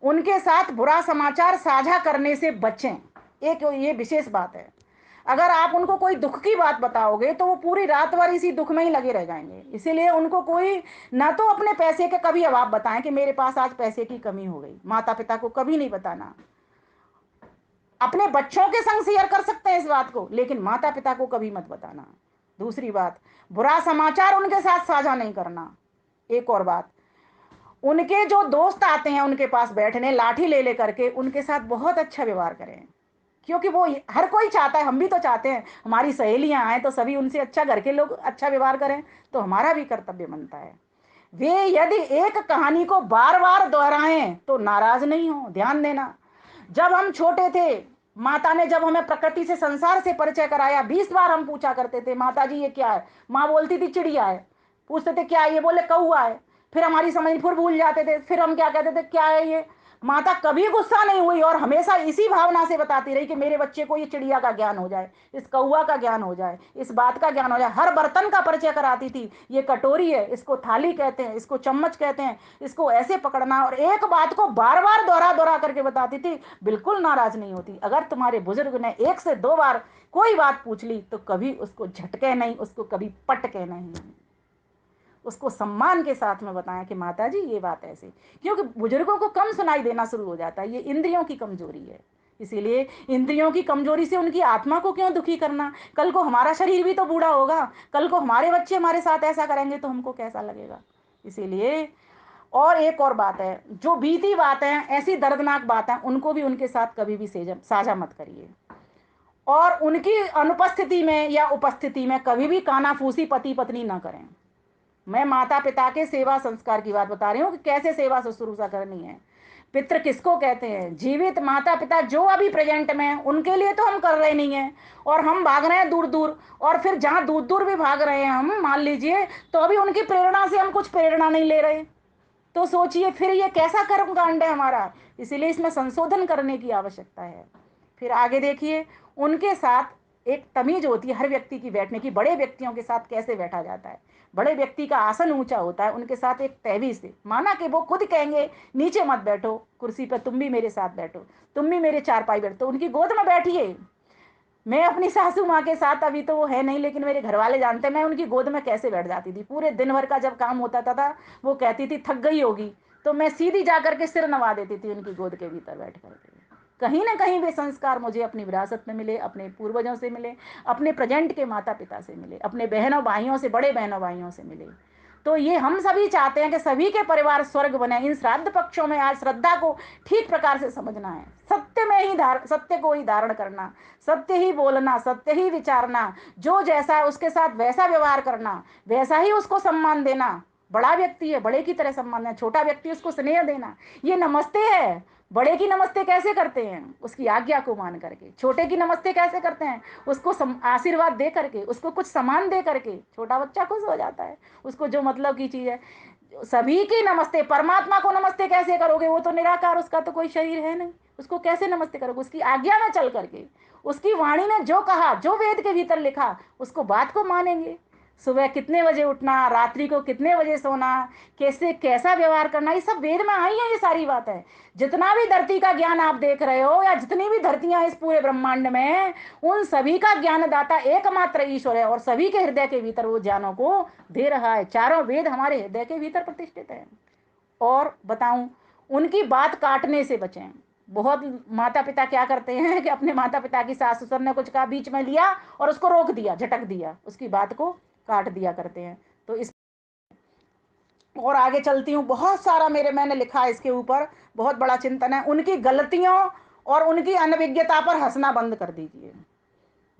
उनके साथ बुरा समाचार साझा करने से बचें। एक ये विशेष बात है, अगर आप उनको कोई दुख की बात बताओगे तो वो पूरी रात भर इसी दुख में ही लगे रह जाएंगे। इसीलिए उनको कोई ना तो अपने पैसे के कभी अभाव बताएं कि मेरे पास आज पैसे की कमी हो गई, माता पिता को कभी नहीं बताना। अपने बच्चों के संग शेयर कर सकते हैं इस बात को, लेकिन माता पिता को कभी मत बताना। दूसरी बात, बुरा समाचार उनके साथ साझा नहीं करना। एक और बात, उनके जो दोस्त आते हैं उनके पास बैठने, लाठी ले ले करके उनके साथ बहुत अच्छा व्यवहार करें। क्योंकि वो हर कोई चाहता है, हम भी तो चाहते हैं हमारी सहेलियां आए तो सभी उनसे अच्छा, घर के लोग अच्छा व्यवहार करें, तो हमारा भी कर्तव्य बनता है। वे यदि एक कहानी को बार बार दोहराएं तो नाराज नहीं हो। ध्यान देना, जब हम छोटे थे, माता ने जब हमें प्रकृति से, संसार से परिचय कराया, 20 बार हम पूछा करते थे माता जी ये क्या है, माँ बोलती थी चिड़िया है। पूछते थे क्या है, ये बोले कौआ है। फिर हमारी समझ, फिर भूल जाते थे, फिर हम क्या कहते थे क्या है ये। माता कभी गुस्सा नहीं हुई और हमेशा इसी भावना से बताती रही कि मेरे बच्चे को ये चिड़िया का ज्ञान हो जाए, इस कौआ का ज्ञान हो जाए, इस बात का ज्ञान हो जाए। हर बर्तन का परिचय कराती थी, ये कटोरी है, इसको थाली कहते हैं, इसको चम्मच कहते हैं, इसको ऐसे पकड़ना। और एक बात को बार बार दोहरा दोहरा करके बताती थी, बिल्कुल नाराज नहीं होती। अगर तुम्हारे बुजुर्ग ने 1 से 2 बार कोई बात पूछ ली तो कभी उसको झटके नहीं, उसको कभी पटके नहीं, उसको सम्मान के साथ में बताएं कि माता जी ये बात ऐसे। क्योंकि बुजुर्गों को कम सुनाई देना शुरू हो जाता है, ये इंद्रियों की कमजोरी है। इसीलिए इंद्रियों की कमजोरी से उनकी आत्मा को क्यों दुखी करना। कल को हमारा शरीर भी तो बूढ़ा होगा, कल को हमारे बच्चे हमारे साथ ऐसा करेंगे तो हमको कैसा लगेगा। इसीलिए, और एक और बात है, जो बीती बात है, ऐसी दर्दनाक बात है, उनको भी उनके साथ कभी भी साझा मत करिए। और उनकी अनुपस्थिति में या उपस्थिति में कभी भी कानाफूसी पति पत्नी ना करें। मैं माता पिता के सेवा संस्कार की बात बता रही हूँ कि कैसे सेवा शुश्रूषा करनी है। पितृ किसको कहते हैं? जीवित माता पिता जो अभी प्रेजेंट में है उनके लिए तो हम कर रहे नहीं है, और हम भाग रहे हैं दूर दूर। और फिर जहां दूर दूर भी भाग रहे हैं हम, मान लीजिए, तो अभी उनकी प्रेरणा से हम कुछ प्रेरणा नहीं ले रहे। तो सोचिए फिर ये कैसा कर्म कांड है हमारा। इसीलिए इसमें संशोधन करने की आवश्यकता है। फिर आगे देखिए, उनके साथ एक तमीज होती है हर व्यक्ति की बैठने की। बड़े व्यक्तियों के साथ कैसे बैठा जाता है? बड़े व्यक्ति का आसन ऊंचा होता है, उनके साथ एक तहवीज से, माना कि वो खुद कहेंगे नीचे मत बैठो कुर्सी पर, तुम भी मेरे साथ बैठो, तुम भी मेरे चारपाई बैठो, तो उनकी गोद में बैठिए। मैं अपनी सासू माँ के साथ, अभी तो वो है नहीं लेकिन मेरे घर वाले जानते हैं, मैं उनकी गोद में कैसे बैठ जाती थी। पूरे दिन भर का जब काम होता था वो कहती थी थक गई होगी, तो मैं सीधी जा करके सिर नवा देती थी उनकी गोद के भीतर बैठ करके। कहीं ना कहीं वे संस्कार मुझे अपनी विरासत में मिले, अपने पूर्वजों से मिले, अपने प्रेजेंट के माता पिता से मिले, अपने बहनों भाइयों से, बड़े बहनों भाइयों से मिले। तो ये हम सभी चाहते हैं कि सभी के परिवार स्वर्ग बने। इन श्राद्ध पक्षों में आज श्रद्धा को ठीक प्रकार से समझना है, सत्य में ही सत्य को ही धारण करना, सत्य ही बोलना, सत्य ही विचारना, जो जैसा है उसके साथ वैसा व्यवहार करना, वैसा ही उसको सम्मान देना। बड़ा व्यक्ति है बड़े की तरह सम्मान देना, छोटा व्यक्ति उसको स्नेह देना। ये नमस्ते है, बड़े की नमस्ते कैसे करते हैं? उसकी आज्ञा को मान करके। छोटे की नमस्ते कैसे करते हैं? उसको आशीर्वाद दे करके, उसको कुछ सामान दे करके। छोटा बच्चा खुश हो जाता है, उसको जो मतलब की चीज है। सभी की नमस्ते। परमात्मा को नमस्ते कैसे करोगे? वो तो निराकार, उसका तो कोई शरीर है नहीं, उसको कैसे नमस्ते करोगे? उसकी आज्ञा में चल करके, उसकी वाणी ने जो कहा, जो वेद के भीतर लिखा, उसको बात को मानेंगे। सुबह कितने बजे उठना, रात्रि को कितने बजे सोना, कैसे कैसा व्यवहार करना, ये सब वेद में आई है, ये सारी बात है। जितना भी धरती का ज्ञान आप देख रहे हो, या जितनी भी धरतियां इस पूरे ब्रह्मांड में, उन सभी का ज्ञानदाता एकमात्र ईश्वर है, और सभी के हृदय के भीतर वो ज्ञानों को दे रहा है। चारों वेद हमारे हृदय के भीतर प्रतिष्ठित है। और बताऊं, उनकी बात काटने से बचें। बहुत माता पिता क्या करते हैं कि अपने माता पिता की सास ससुर ने कुछ कहा, बीच में लिया और उसको रोक दिया, झटक दिया, उसकी बात को काट दिया करते हैं। तो इस और आगे चलती हूँ, बहुत सारा मैंने लिखा है इसके ऊपर, बहुत बड़ा चिंतन है। उनकी गलतियों और उनकी अनभिज्ञता पर हंसना बंद कर दीजिए।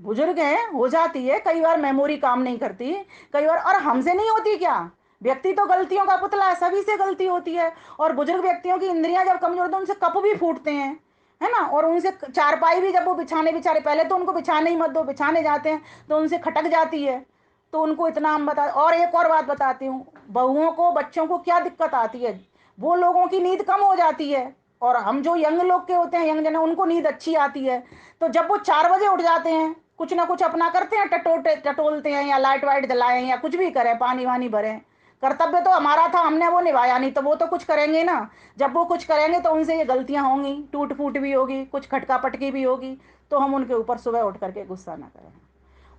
बुजुर्ग हैं, हो जाती है कई बार, मेमोरी काम नहीं करती कई बार, और हमसे नहीं होती क्या? व्यक्ति तो गलतियों का पुतला है, सभी से गलती होती है। और बुजुर्ग व्यक्तियों की इंद्रियां जब कमजोर होती है, उनसे कप भी फूटते हैं, है ना। और उनसे चारपाई भी, जब वो बिछाने, बेचारे पहले तो उनको बिछाने ही मत दो, बिछाने जाते हैं तो उनसे खटक जाती है। तो उनको इतना हम बता, और एक और बात बताती हूँ, बहुओं को, बच्चों को क्या दिक्कत आती है, वो लोगों की नींद कम हो जाती है, और हम जो यंग लोग के होते हैं, यंग जन, उनको नींद अच्छी आती है। तो जब वो 4 बजे उठ जाते हैं, कुछ ना कुछ अपना करते हैं, टटोलते हैं, या लाइट वाइट जलाएं, या कुछ भी करें, पानी वानी भरें। कर्तव्य तो हमारा था, हमने वो निभाया नहीं, तो वो तो कुछ करेंगे ना। जब वो कुछ करेंगे तो उनसे ये गलतियां होंगी, टूट फूट भी होगी, कुछ खटका पटकी भी होगी। तो हम उनके ऊपर सुबह उठ करके गुस्सा ना करें,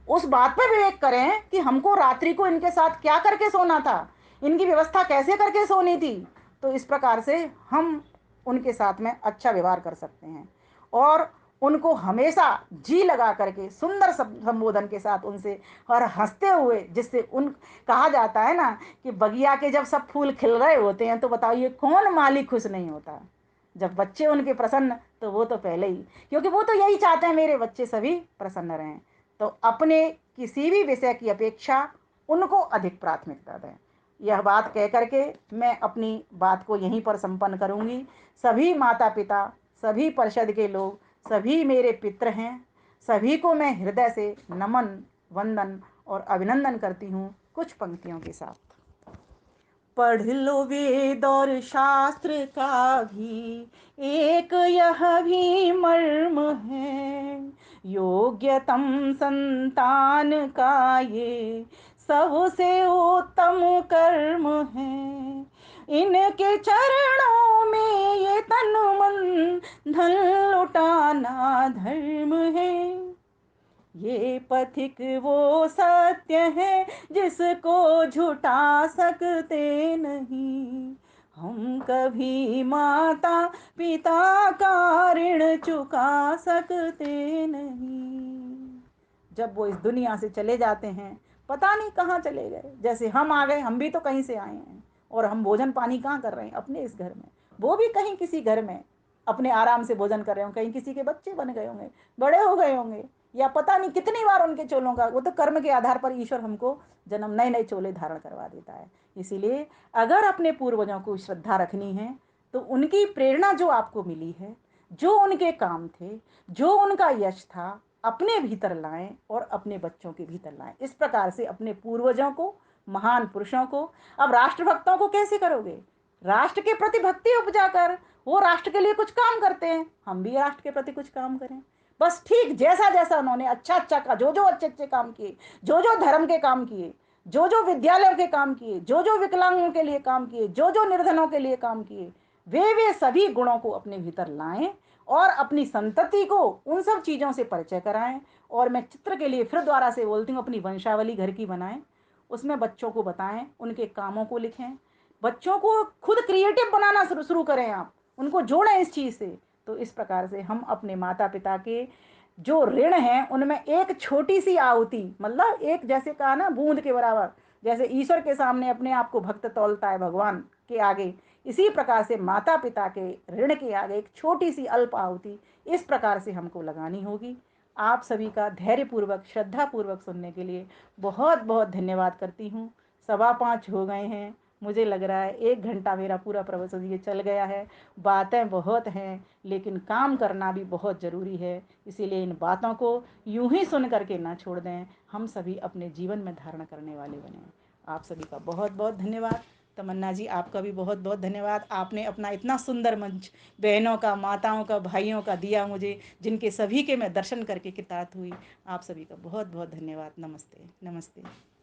उस बात पर विवेक करें कि हमको रात्रि को इनके साथ क्या करके सोना था, इनकी व्यवस्था कैसे करके सोनी थी। तो इस प्रकार से हम उनके साथ में अच्छा व्यवहार कर सकते हैं, और उनको हमेशा जी लगा करके सुंदर संबोधन के साथ उनसे, और हंसते हुए, जिससे उन, कहा जाता है ना कि बगिया के जब सब फूल खिल रहे होते हैं, तो बताइए कौन माली खुश नहीं होता। जब बच्चे उनके प्रसन्न, तो वो तो पहले ही, क्योंकि वो तो यही चाहते हैं मेरे बच्चे सभी प्रसन्न रहें। तो अपने किसी भी विषय की अपेक्षा उनको अधिक प्राथमिकता दें। यह बात कह करके मैं अपनी बात को यहीं पर संपन्न करूंगी। सभी माता पिता, सभी परिषद के लोग, सभी मेरे पित्र हैं, सभी को मैं हृदय से नमन, वंदन और अभिनंदन करती हूँ कुछ पंक्तियों के साथ। पढ़ लो वेद और शास्त्र का भी एक यह भी मर्म है, योग्यतम संतान का ये सबसे उत्तम कर्म है। इनके चरणों में ये तन मन धन लुटाना धर्म है। ये पथिक वो सत्य है जिसको झुटा सकते नहीं, हम कभी माता पिता का ऋण चुका सकते नहीं। जब वो इस दुनिया से चले जाते हैं, पता नहीं कहाँ चले गए, जैसे हम आ गए, हम भी तो कहीं से आए हैं, और हम भोजन पानी कहाँ कर रहे हैं, अपने इस घर में। वो भी कहीं किसी घर में अपने आराम से भोजन कर रहे होंगे, कहीं किसी के बच्चे बन गए होंगे, बड़े हो गए होंगे, या पता नहीं कितनी बार उनके चोलों का, वो तो कर्म के आधार पर ईश्वर हमको जन्म, नए नए चोले धारण करवा देता है। इसीलिए अगर अपने पूर्वजों को श्रद्धा रखनी है, तो उनकी प्रेरणा जो आपको मिली है, जो उनके काम थे, जो उनका यश था, अपने भीतर लाएं और अपने बच्चों के भीतर लाएं। इस प्रकार से अपने पूर्वजों को, महान पुरुषों को, अब राष्ट्रभक्तों को कैसे करोगे? राष्ट्र के प्रति भक्ति उपजा कर, वो राष्ट्र के लिए कुछ काम करते हैं, हम भी राष्ट्र के प्रति कुछ काम करें। बस ठीक जैसा जैसा उन्होंने अच्छा अच्छा का, जो जो अच्छे अच्छे काम किए, जो जो धर्म के काम किए, जो जो विद्यालयों के काम किए, जो जो विकलांगों के लिए काम किए, जो जो निर्धनों के लिए काम किए, वे सभी गुणों को अपने भीतर लाएं, और अपनी संतति को उन सब चीज़ों से परिचय कराएं। और मैं चित्र के लिए फिर द्वारा से बोलती हूँ, अपनी वंशावली घर की बनाएं, उसमें बच्चों को बताएं, उनके कामों को लिखें, बच्चों को खुद क्रिएटिव बनाना शुरू करें, आप उनको जोड़ें इस चीज़ से। तो इस प्रकार से हम अपने माता पिता के जो ऋण है, उनमें एक छोटी सी आहुति, मतलब एक, जैसे कहा ना, बूंद के बराबर, जैसे ईश्वर के सामने अपने आप को भक्त तौलता है भगवान के आगे, इसी प्रकार से माता पिता के ऋण के आगे एक छोटी सी अल्प आहुति इस प्रकार से हमको लगानी होगी। आप सभी का धैर्यपूर्वक, श्रद्धापूर्वक सुनने के लिए बहुत बहुत धन्यवाद करती हूँ। 5:15 हो गए हैं, मुझे लग रहा है 1 घंटा मेरा पूरा प्रवचन ये चल गया है। बातें बहुत हैं, लेकिन काम करना भी बहुत ज़रूरी है। इसीलिए इन बातों को यूं ही सुन करके ना छोड़ दें, हम सभी अपने जीवन में धारण करने वाले बने। आप सभी का बहुत बहुत धन्यवाद। तमन्ना जी, आपका भी बहुत बहुत धन्यवाद। आपने अपना इतना सुंदर मंच बहनों का, माताओं का, भाइयों का दिया मुझे, जिनके सभी के मैं दर्शन करके कृतार्थ हुई। आप सभी का बहुत बहुत धन्यवाद। नमस्ते नमस्ते।